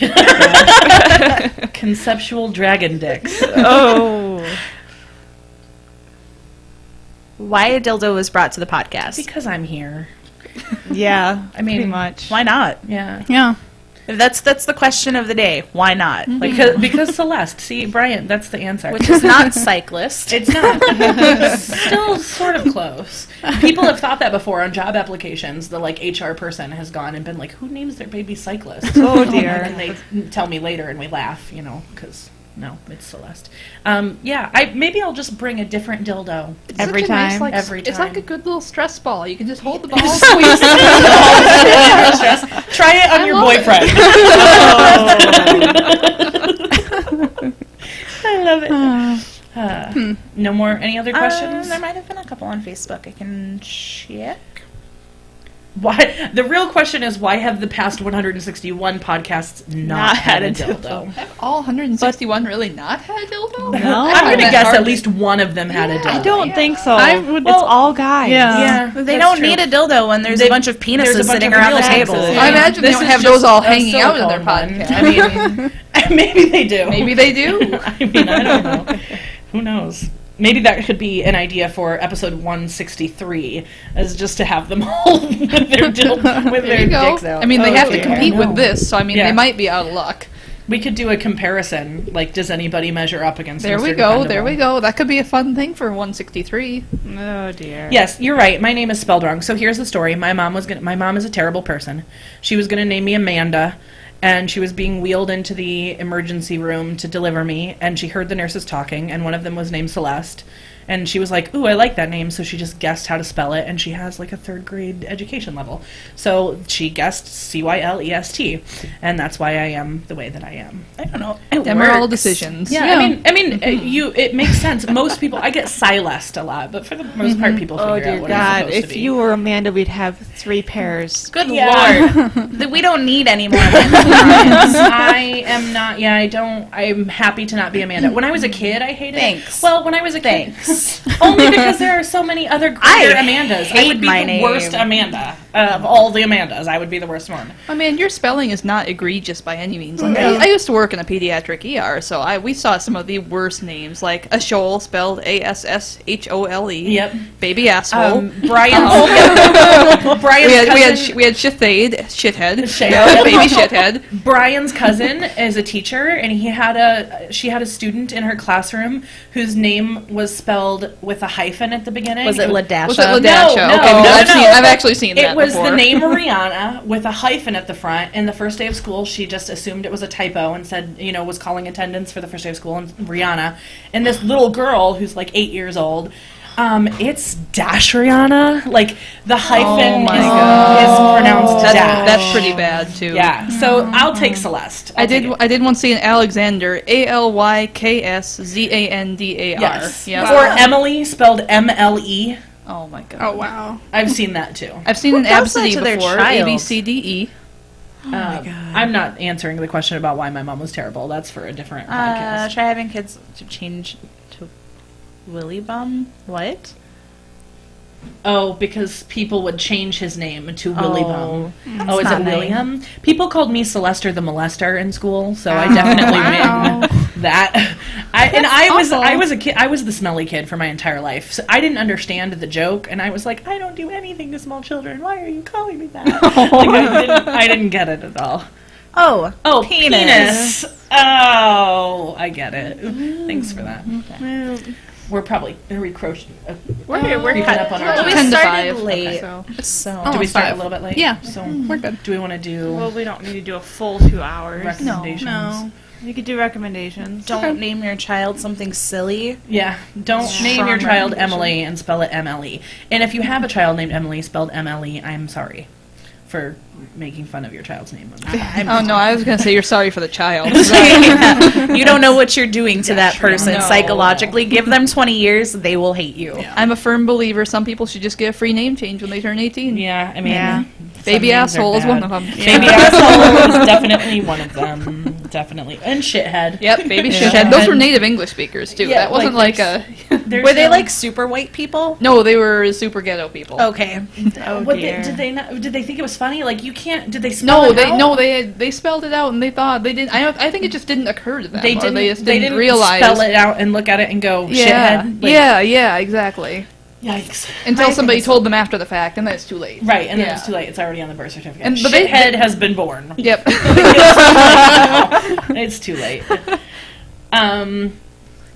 Conceptual dragon dicks. Oh. Why a dildo was brought to the podcast? Because I'm here. Yeah. I mean, pretty much. Why not? Yeah. Yeah. That's the question of the day. Why not? Because Celeste. See, Brian, that's the answer. Which is not cyclist. It's not. Still sort of close. People have thought that before on job applications. The HR person has gone and been like, "Who names their baby Cyclist?" Oh, dear. And they tell me later, and we laugh, because no, it's Celeste. Maybe I'll just bring a different dildo. It's Every such a nice, time? Every It's like time. a good little stress ball. You can just hold the ball, squeeze it. Try it on your love it. boyfriend. I love it. No more. Any other questions? There might have been a couple on Facebook. I can check. Why? The real question is, why have the past 161 podcasts not had a dildo? Have all 161 really not had a dildo? No. I'm going to That guess hard at to- least one of them had a dildo. I don't think so. Well, it's all guys. Yeah, They that's don't true. need a dildo when there's a bunch of there's a penises bunch sitting of around the real table. penises. I imagine they This don't is have those just all a hanging out in their silicone one. podcast. I mean, maybe they do. Maybe they do. I mean, I don't know. Who knows? Maybe that could be an idea for episode 163, is just to have them all with their, with There their you go. dicks out. I mean, they Oh, have to dear. compete I with know. this, so I mean, Yeah. they might be out of luck. We could do a comparison. Like, does anybody measure up against There Mr. we go. There Dependable? we go. That could be a fun thing for 163. Oh dear. Yes, you're right. My name is spelled wrong. So here's the story. My mom is a terrible person. She was going to name me Amanda, and she was being wheeled into the emergency room to deliver me, and she heard the nurses talking, and one of them was named Celeste. And she was like, ooh, I like that name, so she just guessed how to spell it, and she has like a 3rd grade education level. So she guessed Cylest, and that's why I am the way that I am. I don't know. It Them are all works. decisions. Yeah, I mean, it makes sense. Most people, I get Cylest a lot, but for the most part, people figure Oh out dear what it's God! supposed to If be. you were Amanda, we'd have 3 pairs. Good Yeah. Lord. We don't need any more. I am not. Yeah, I don't. I'm happy to not be Amanda. When I was a kid, I hated Thanks. it. Well, when I was a kid, Thanks. only because there are so many other greater I Amandas. I hate would be my the name. worst Amanda of all the Amandas. I would be the worst one. I mean, your spelling is not egregious by any means. Like, I used to work in a pediatric ER, so we saw some of the worst names, like Ashole, spelled Asshole. Yep. Baby asshole. Brian's cousin. we had shithead, Shithead. baby shithead. Brian's cousin is a teacher, and she had a student in her classroom whose name was spelled with a hyphen at the beginning. Was it Ladasha? Was it Ladasha? No, Okay, no, well, no. I've actually seen that It was before. the name Rihanna with a hyphen at the front. And the first day of school, she just assumed it was a typo and said, was calling attendance for the first day of school, and Rihanna. And this little girl who's like 8 years old, it's Dash Rihanna. Like, the hyphen my is pronounced That's, Dash. that's pretty bad too. Yeah, so I'll take Celeste. I did once see an Alexander, Alykszandar. Yes. Yes. Or Emily, spelled MLE. Oh my god. Oh wow. I've seen that too. I've seen an does that absidy to their before. child? ABCDE. I'm not answering the question about why my mom was terrible. That's for a different podcast. Try having kids to change to Willy Bum. What? Oh, because people would change his name to Willy Bum. Oh, is not it nice. William? People called me Celeste the Molester in school, so I definitely win that. I was a kid. I was the smelly kid for my entire life. So I didn't understand the joke, and I was like, I don't do anything to small children. Why are you calling me that? I didn't get it at all. Oh, Penis. Oh, I get it. Thanks for that. We're probably creeping up on our Well, we 10 to started 5. late, Okay. so Do we start 5. a little bit late? Yeah. So We're good. do we want to do Well, we don't need to do a full 2 hours. recommendations? No. You could do recommendations. don't name your child something silly. Yeah. Don't name your Strong child recommendation. Emily and spell it MLE. And if you have a child named Emily spelled MLE, I'm sorry for making fun of your child's name. Oh no, I was gonna say you're sorry for the child. You don't know what you're doing to that person No. psychologically. Give them 20 years, they will hate you. I'm a firm believer some people should just get a free name change when they turn 18. Yeah, I mean, Yeah. some Baby names are asshole is bad. one of them. Baby asshole is definitely one of them. Definitely. And shithead. Yep, baby Yeah. shithead. Those were native English speakers too. Yeah, That wasn't like, like a. There's Were they no- like super white people? No, they were super ghetto people. Okay. Oh What dear. did they not? Did they think it was funny? Like, you can't. Did they spell No, it out? they spelled it out and they thought they didn't. I think it just didn't occur to them. They or didn't. They just they didn't didn't realize. spell it out and look at it and go Yeah, shithead. Like, yeah, exactly. Yikes. Until I somebody think told them after the fact, and then it's too late. Right, and then Yeah. it's too late. It's already on the birth certificate. And- And but they- shithead has been born. Yep. It's too late.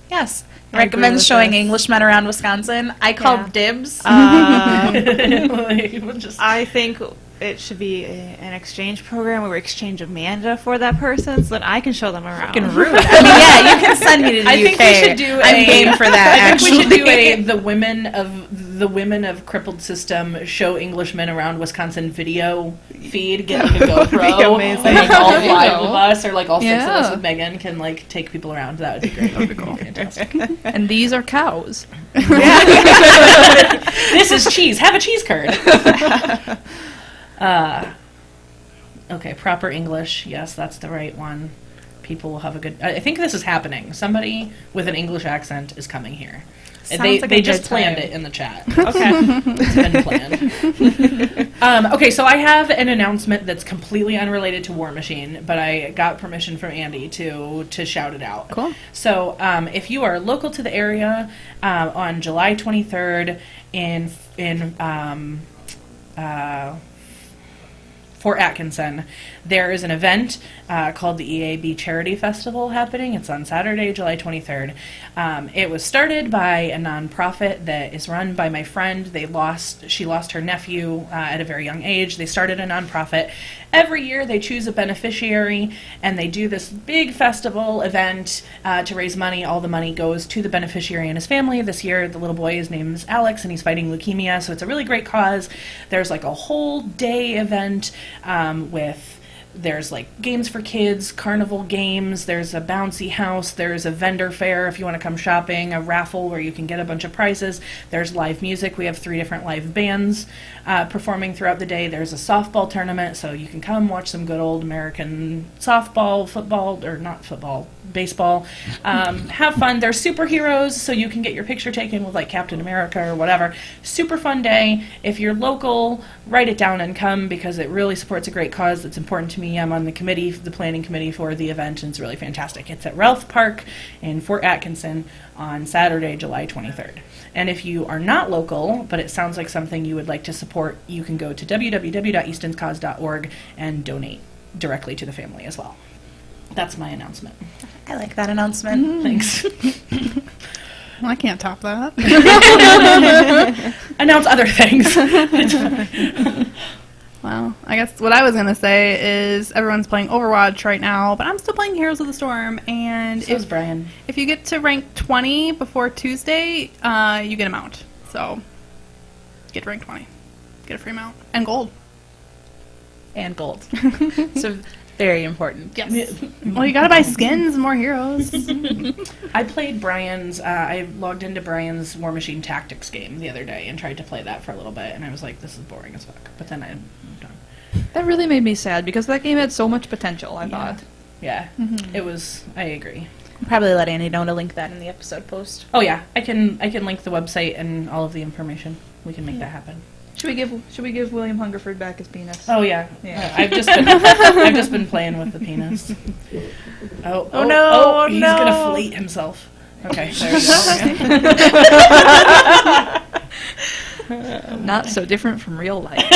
Yes. I agree Recommends with showing this. Englishmen around Wisconsin. I called Yeah. dibs. Like, we'll just- I think it should be an exchange program where we exchange Amanda for that person so that I can show them around. Fucking rude. I mean, yeah, you can send me to the I UK. think we should do I'm game for that. I think we should do actually. the women of Crippled System show Englishmen around Wisconsin video feed. Get like a GoPro. be amazing. And, like, all There you 5 go. of us, or like all 6 of us Yeah. with Megan, can like take people around. That would be great. That would be cool. Fantastic. And these are cows. This is cheese. Have a cheese curd. Okay, proper English. Yes, that's the right one. People will have a good... I think this is happening. Somebody with an English accent is coming here. Sounds They like a just good planned time. it in the chat. Okay. It's been planned. Okay, so I have an announcement that's completely unrelated to War Machine, but I got permission from Andy to shout it out. Cool. So if you are local to the area, on July 23rd in Fort Atkinson, there is an event called the EAB Charity Festival happening. It's on Saturday, July 23rd. It was started by a nonprofit that is run by my friend. She lost her nephew at a very young age. They started a nonprofit. Every year they choose a beneficiary and they do this big festival event to raise money. All the money goes to the beneficiary and his family. This year the little boy, his name's Alex, and he's fighting leukemia, so it's a really great cause. There's like a whole day event there's like games for kids, carnival games, there's a bouncy house, there's a vendor fair if you want to come shopping, a raffle where you can get a bunch of prizes, there's live music. We have 3 different live bands performing throughout the day. There's a softball tournament, so you can come watch some good old American softball, football, or not football, baseball. Have fun. There's superheroes, so you can get your picture taken with like Captain America or whatever. Super fun day. If you're local, write it down and come, because it really supports a great cause that's important to me. I'm on the committee, the planning committee for the event, and it's really fantastic. It's at Ralph Park in Fort Atkinson on Saturday, July 23rd. And if you are not local, but it sounds like something you would like to support, you can go to www.eastonscause.org and donate directly to the family as well. That's my announcement. I like that announcement. Thanks. Well, I can't top that. Announce other things. Well, I guess what I was going to say is everyone's playing Overwatch right now, but I'm still playing Heroes of the Storm, and So is Brian. if you get to rank 20 before Tuesday, you get a mount. So, get to rank 20. Get a free mount. And gold. And gold. So very important. Yes. Well, you gotta buy skins and more heroes. I played Brian's, I logged into Brian's War Machine Tactics game the other day and tried to play that for a little bit, and I was like, this is boring as fuck. But then I moved on. That really made me sad because that game had so much potential, I Yeah. thought. Yeah, it was, I agree. Probably let Annie know to link that in the episode post. Oh yeah, I can link the website and all of the information. We can make that happen. Should we give William Hungerford back his penis? Oh yeah, Yeah. I've just been playing with the penis. Oh no, he's no. gonna fleet himself. Okay, there we go. Not so different from real life.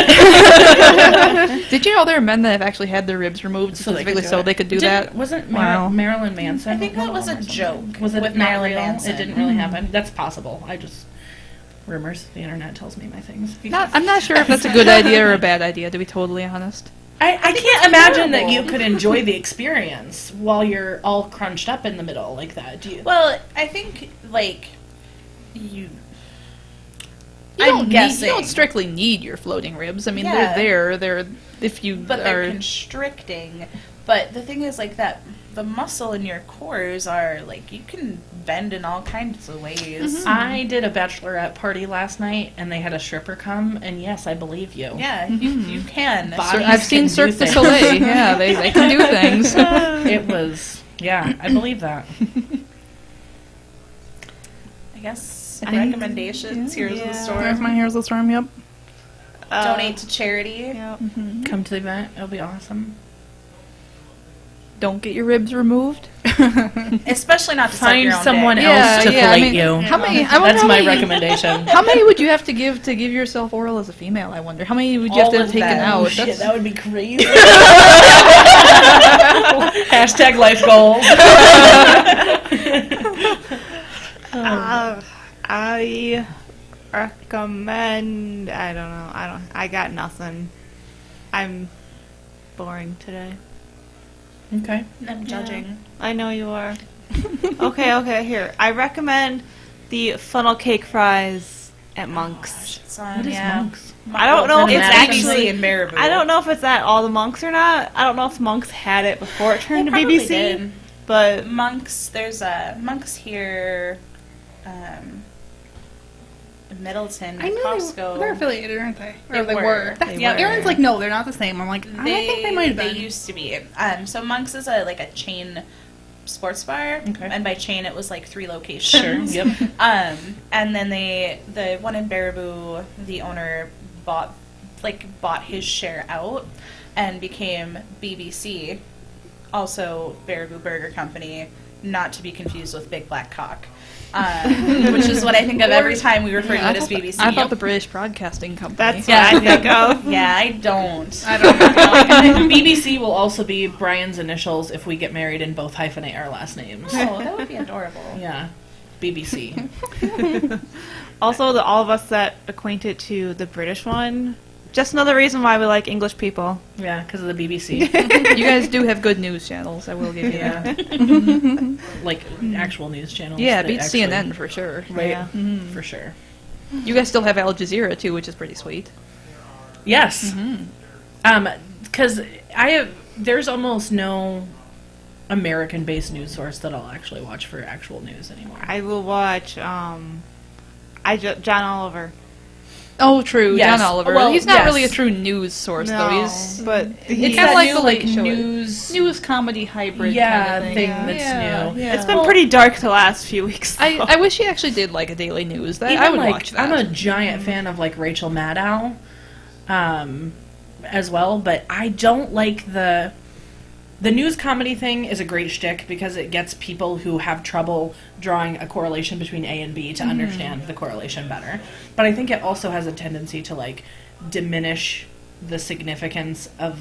Did you know there are men that have actually had their ribs removed specifically so they could do that? Wasn't Wow. Marilyn Manson? I think that was a joke. Was it with not Marilyn real? Manson. It didn't really happen. That's possible. Rumors. The internet tells me my things. I'm not sure if that's a good idea or a bad idea, to be totally honest. I can't imagine that you could enjoy the experience while you're all crunched up in the middle like that. Do you? Well, I think, like, you... You I'm don't guessing. you don't strictly need your floating ribs. I mean, Yeah. they're there. If you But they're are constricting. But the thing is, like, that the muscle in your cores are, like, you can bend in all kinds of ways. I did a bachelorette party last night, and they had a stripper come, and yes, I believe you. Yeah, you can. Bodies I've seen can Cirque do du things. Soleil. Yeah, they can do things. It was, yeah, I believe that. I guess I think- recommendations. Heroes of the There's Storm. my Heroes of the Storm, yep. Donate to charity. Yep. Come to the event; it'll be awesome. Don't get your ribs removed. Especially not to suck Find your own someone dick. else to I fillet mean, you. How many? I wonder That's how my many, recommendation. How many would you have to give yourself oral as a female? I wonder. How many would you have All to have of taken them. out? Oh, shit, That's- that would be crazy. Hashtag life goals. I recommend. I don't know. I got nothing. I'm boring today. Okay. I'm judging. I know you are. Okay. Here, I recommend the funnel cake fries at Monk's. Son, What is yeah. monks? I don't know if It's it's actually actually. in Maribou. I don't know if it's at all the Monks or not. I don't know if Monks had it before it turned They to probably BBC. did. But Monks, there's a Monks here. Middleton, I knew Costco. they're affiliated, aren't they? Or They they were. were. They Yeah, were. Aaron's like, no, they're not the same. I'm like, I think they might have been. They used to be. So Monk's is a chain sports bar, Okay. and by chain it was like 3 locations. Sure. Yep. And then the one in Baraboo, the owner bought his share out and became BBC, also Baraboo Burger Company, not to be confused with Big Black Cock. Which is what I think of every time we refer to it as BBC. I thought the British Broadcasting Company. That's what I think of. Yeah, I don't. I don't know. BBC will also be Brian's initials if we get married and both hyphenate our last names. Oh, that would be adorable. Yeah. BBC. Also, all of us that acquainted to the British one, just another reason why we like English people. Yeah, because of the BBC. You guys do have good news channels, I will give you that. Yeah. Like actual news channels. Yeah, that beats actually- CNN for sure. Right. Yeah. For sure. You guys still have Al Jazeera too, which is pretty sweet. Yes. Because there's almost no American-based news source that I'll actually watch for actual news anymore. I will watch John Oliver. Oh, true, Yes. John Oliver. Well, He's not yes. really a true news source, though. He's but it's It's kind that of like new, the Late Show. news comedy hybrid yeah, kind of thing thing. that's new. Yeah. it's been pretty dark the last few weeks. though. I wish he actually did like a daily news. I Even, would like, watch that. I'm a giant fan of like Rachel Maddow, as well, but I don't like the news comedy thing is a great shtick because it gets people who have trouble drawing a correlation between A and B to understand the correlation better. But I think it also has a tendency to like diminish the significance of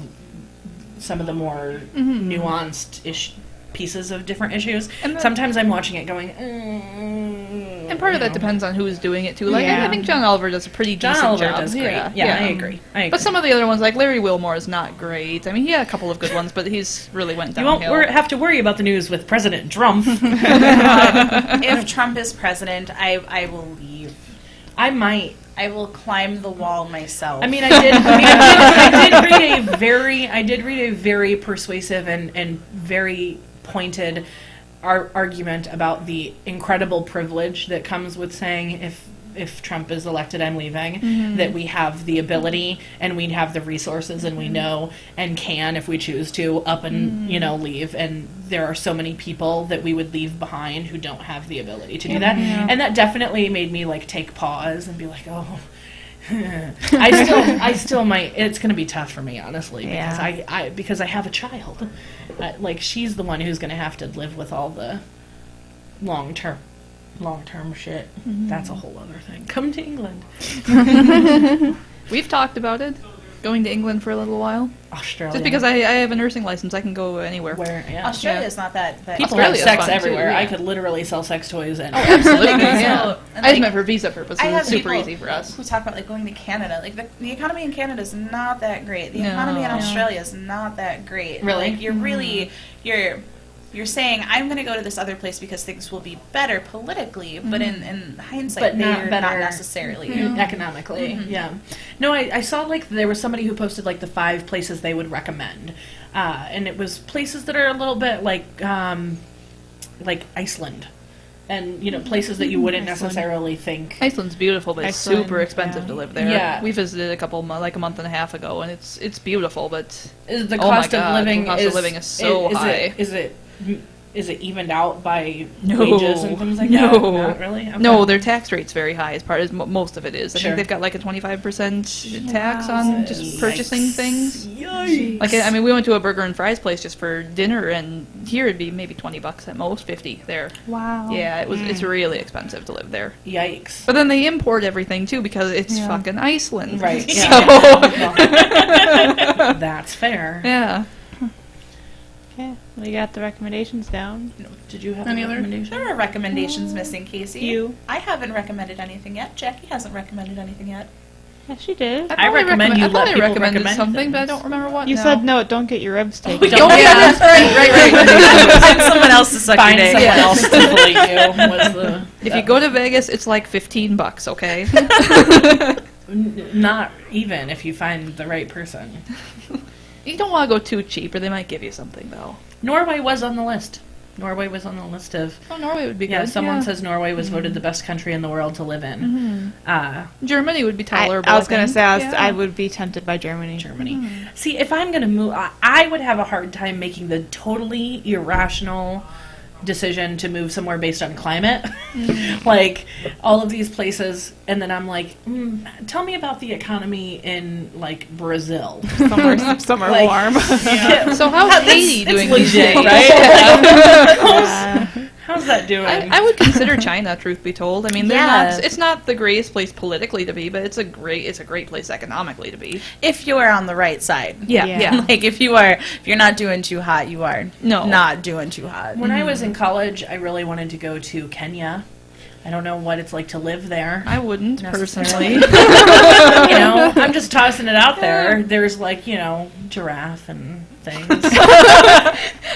some of the more nuanced pieces of different issues. And that- Sometimes I'm watching it going, and part of that depends on who's doing it too. Like Yeah. I think John Oliver does a pretty John decent Oliver job. does great. Yeah, I agree. But some of the other ones, like Larry Wilmore, is not great. I mean, he had a couple of good ones, but he's really went You won't downhill. have to worry about the news with President Trump. If Trump is president, I will leave. I might. I will climb the wall myself. I mean, I did read a very persuasive and very pointed argument about the incredible privilege that comes with saying if Trump is elected, I'm leaving. That we have the ability and we have the resources and we know and can, if we choose to, up and leave. And there are so many people that we would leave behind who don't have the ability to do that. And that definitely made me like take pause and be like, oh. I still might. It's going to be tough for me, honestly, because because I have a child. Like she's the one who's going to have to live with all the long term shit. That's a whole other thing. Come to England, We've talked about it, going to England for a little while. Australia. Just because I have a nursing license, I can go anywhere. where Australia's not that. people Australia's have sex fun, too, everywhere. yeah. I could literally sell sex toys and Absolutely, So, yeah. and, I just like, meant for visa purposes. I have It's super people easy for us. who talk about like going to Canada. Like the economy in Canada is not that great. The No. economy in Australia is not that great. Really? Like, you're really you're saying I'm going to go to this other place because things will be better politically, but in hindsight, But not they're better. not necessarily. economically. Yeah. No, I saw like there was somebody who posted like the 5 places they would recommend, and it was places that are a little bit like Iceland, and places that you wouldn't necessarily think. Iceland's beautiful, but it's Iceland, super expensive yeah. to live there. Yeah. We visited a month and a half ago, and it's beautiful, but The Oh my cost of God, living the cost of living is so high. Is it evened out by No. wages and things like No. that? Not really. Okay. no, their tax rate's very high. Most of it is. I Sure. think they've got like a 25% tax on just purchasing things. Yikes. Like I mean, we went to a burger and fries place just for dinner, and here it'd be maybe $20 at most, 50 there. Wow. Yeah, it's really expensive to live there. Yikes. But then they import everything too because it's fucking Iceland. Right. So Yeah. That's fair. yeah. Okay, we got the recommendations down. Did you have Any a other? recommendation? There are recommendations missing, Casey. You. I haven't recommended anything yet. Jackie hasn't recommended anything yet. Yeah, she did. I recommend you I thought let I people recommended recommend something, but I things. don't remember what. You now. said no, don't get your ribs taken. Don't yeah, right. Find someone else to suck Find your dick. someone Yeah. else to bully you. Was the If you go to Vegas, it's like $15, okay? not even if you find the right person. You don't want to go too cheap, or they might give you something though. Norway was on the list. Norway was on the list of. Oh, Norway would be Yeah, good. someone says Norway was voted the best country in the world to live in. Germany would be tolerable. I was going to say, think. I would be tempted by Germany. Germany. See, if I'm going to move, I would have a hard time making the totally irrational decision to move somewhere based on climate. Like, all of these places, and then I'm like, tell me about the economy in, like, Brazil. Somewhere Like, warm. Yeah. So how's Haiti doing it's these legit, days? right? How's that doing? I would consider China, truth be told. I mean, they're Yeah. not. It's not the greatest place politically to be, but it's a great place economically to be. If you are on the right side. Yeah, Yeah. yeah. Like, if you're not doing too hot, you are not doing too hot. When I was in college, I really wanted to go to Kenya. I don't know what it's like to live there. I wouldn't Necessarily. personally. You know, I'm just tossing it out there. There's like, giraffe and things.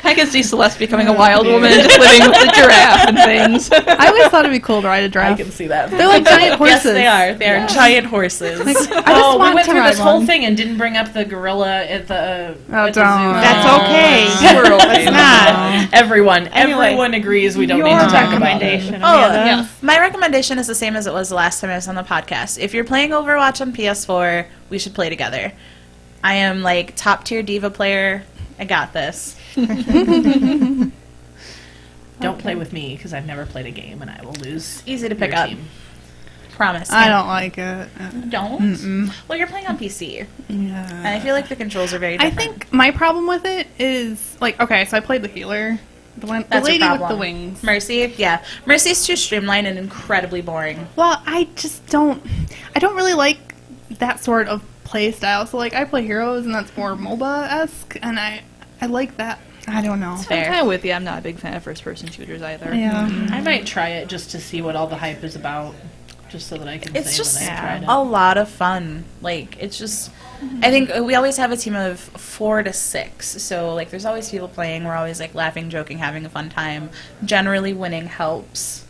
I could see Celeste becoming a wild woman, just living with the giraffe and things. I always thought it'd be cool to ride a I giraffe. can see that. They're like giant horses. Yes, they are. They are giant horses. I just We want went to through ride this whole one. thing and didn't bring up the gorilla at the, at the zoo. don't. That's okay. We're okay. It's not. Everyone Anyway, everyone agrees we don't Your need to talk about recommendation, it. Oh, Amanda. yeah. my recommendation is the same as it was the last time I was on the podcast. If you're playing Overwatch on PS4, we should play together. I am like top tier diva player. I got this. Don't play with me because I've never played a game and I will lose. Easy to pick your up. team. Promise. I don't like it. Don't. Well, you're playing on PC, and Yeah. I feel like the controls are very I different. think my problem with it is like, okay, so I played the healer, the That's lady your with problem. the wings. Mercy, yeah, Mercy's too streamlined and incredibly boring. Well, I don't really like that sort of play style. So like, I play heroes, and that's more MOBA-esque, and I like that. I don't know. I'm Fair. kind of with you. I'm not a big fan of first-person shooters either. Yeah. I might try it just to see what all the hype is about, just so that I can It's say just that I tried it. a lot of fun. Like, it's just, I think we always have a team of 4 to 6. So, like, there's always people playing. We're always, like, laughing, joking, having a fun time. Generally, winning helps.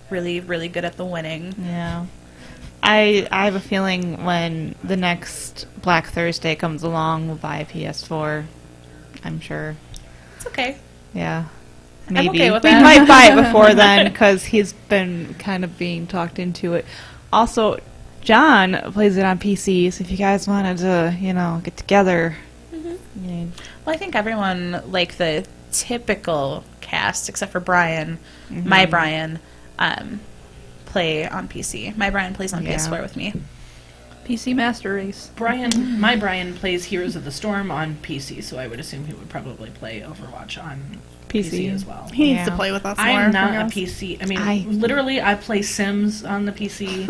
Really, really good at the winning. Yeah. I have a feeling when the next Black Thursday comes along, we'll buy a PS4. I'm sure. It's okay. Yeah. I'm Maybe. okay with We that. might buy it before then because he's been kind of being talked into it. Also, John plays it on PC, so if you guys wanted to, get together. you know, Well, I think everyone, like the typical cast, except for Brian, my Brian, play on PC. My Brian plays on Yeah. PS4 with me. PC Master Race. My Brian plays Heroes of the Storm on PC, so I would assume he would probably play Overwatch on PC as well. He needs to Yeah. play with us more. I'm not I a guess. PC. I mean, literally, I play Sims on the PC,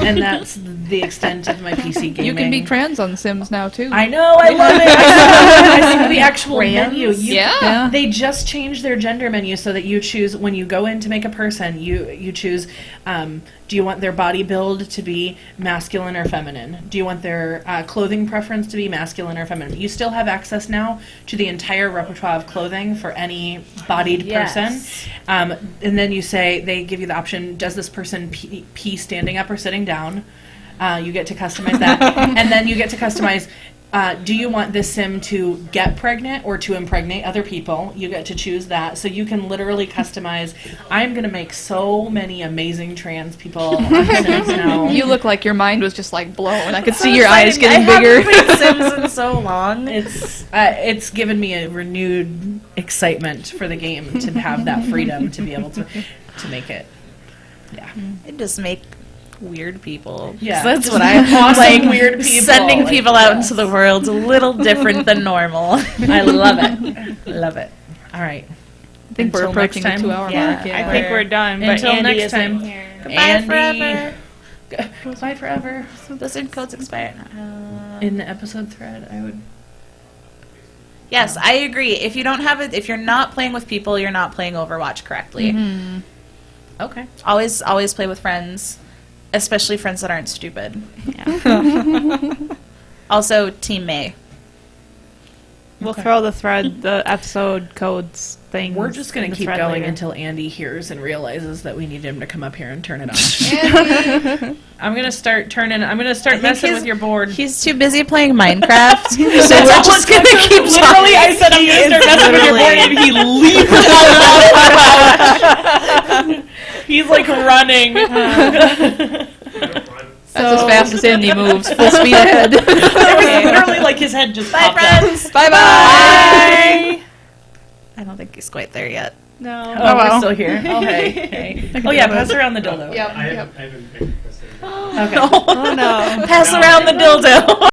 and that's the extent of my PC gaming. You can be trans on Sims now too. I know, I love it. I see the actual Trans? menu. Yeah. They just changed their gender menu so that you choose, when you go in to make a person, you choose, do you want their body build to be masculine or feminine? Do you want their clothing preference to be masculine or feminine? You still have access now to the entire repertoire of clothing for any bodied person. And then you say, they give you the option, does this person pee standing up or sitting down? You get to customize that. And then you get to customize, do you want this sim to get pregnant or to impregnate other people? You get to choose that. So you can literally customize. I'm going to make so many amazing trans people on Sims now. You look like your mind was just like blown. I could So see your eyes exciting. getting bigger. I haven't played Sims in so long. It's given me a renewed excitement for the game to have that freedom to be able to make it. Yeah. It just make weird people. Yeah, So that's just what I'm awesome like. weird people. Sending Like, people out yes. into the world a little different than normal. I love it. Love it. All right. I think we're Until approaching the next time. 2-hour Yeah. mark. I think we're done. But Until Andy next isn't time. here. Goodbye forever. Bye forever. Blizzard codes expire. In the episode thread, I would. Yes, I agree. If you don't have it, if you're not playing with people, you're not playing Overwatch correctly. Okay. Always play with friends, especially friends that aren't stupid. Also, Team May. We'll throw the episode codes thing. We're just going in to the keep thread going later. until Andy hears and realizes that we need him to come up here and turn it on. I'm going to start messing with your board. He's too busy playing Minecraft, so we're just gonna keep Literally, talking. I said I'm going to start messing with your board, and he leaps out of the couch. He's like running. That's as fast as Andy moves, full speed ahead. It was literally like his head just Bye, popped up. friends. Bye-bye. Bye. I don't think he's quite there yet. No. Oh, well. we're still here. Oh, hey. Oh, yeah, pass around the dildo. Yep. I Yep. haven't picked this thing. Okay. Oh no. Pass around the dildo.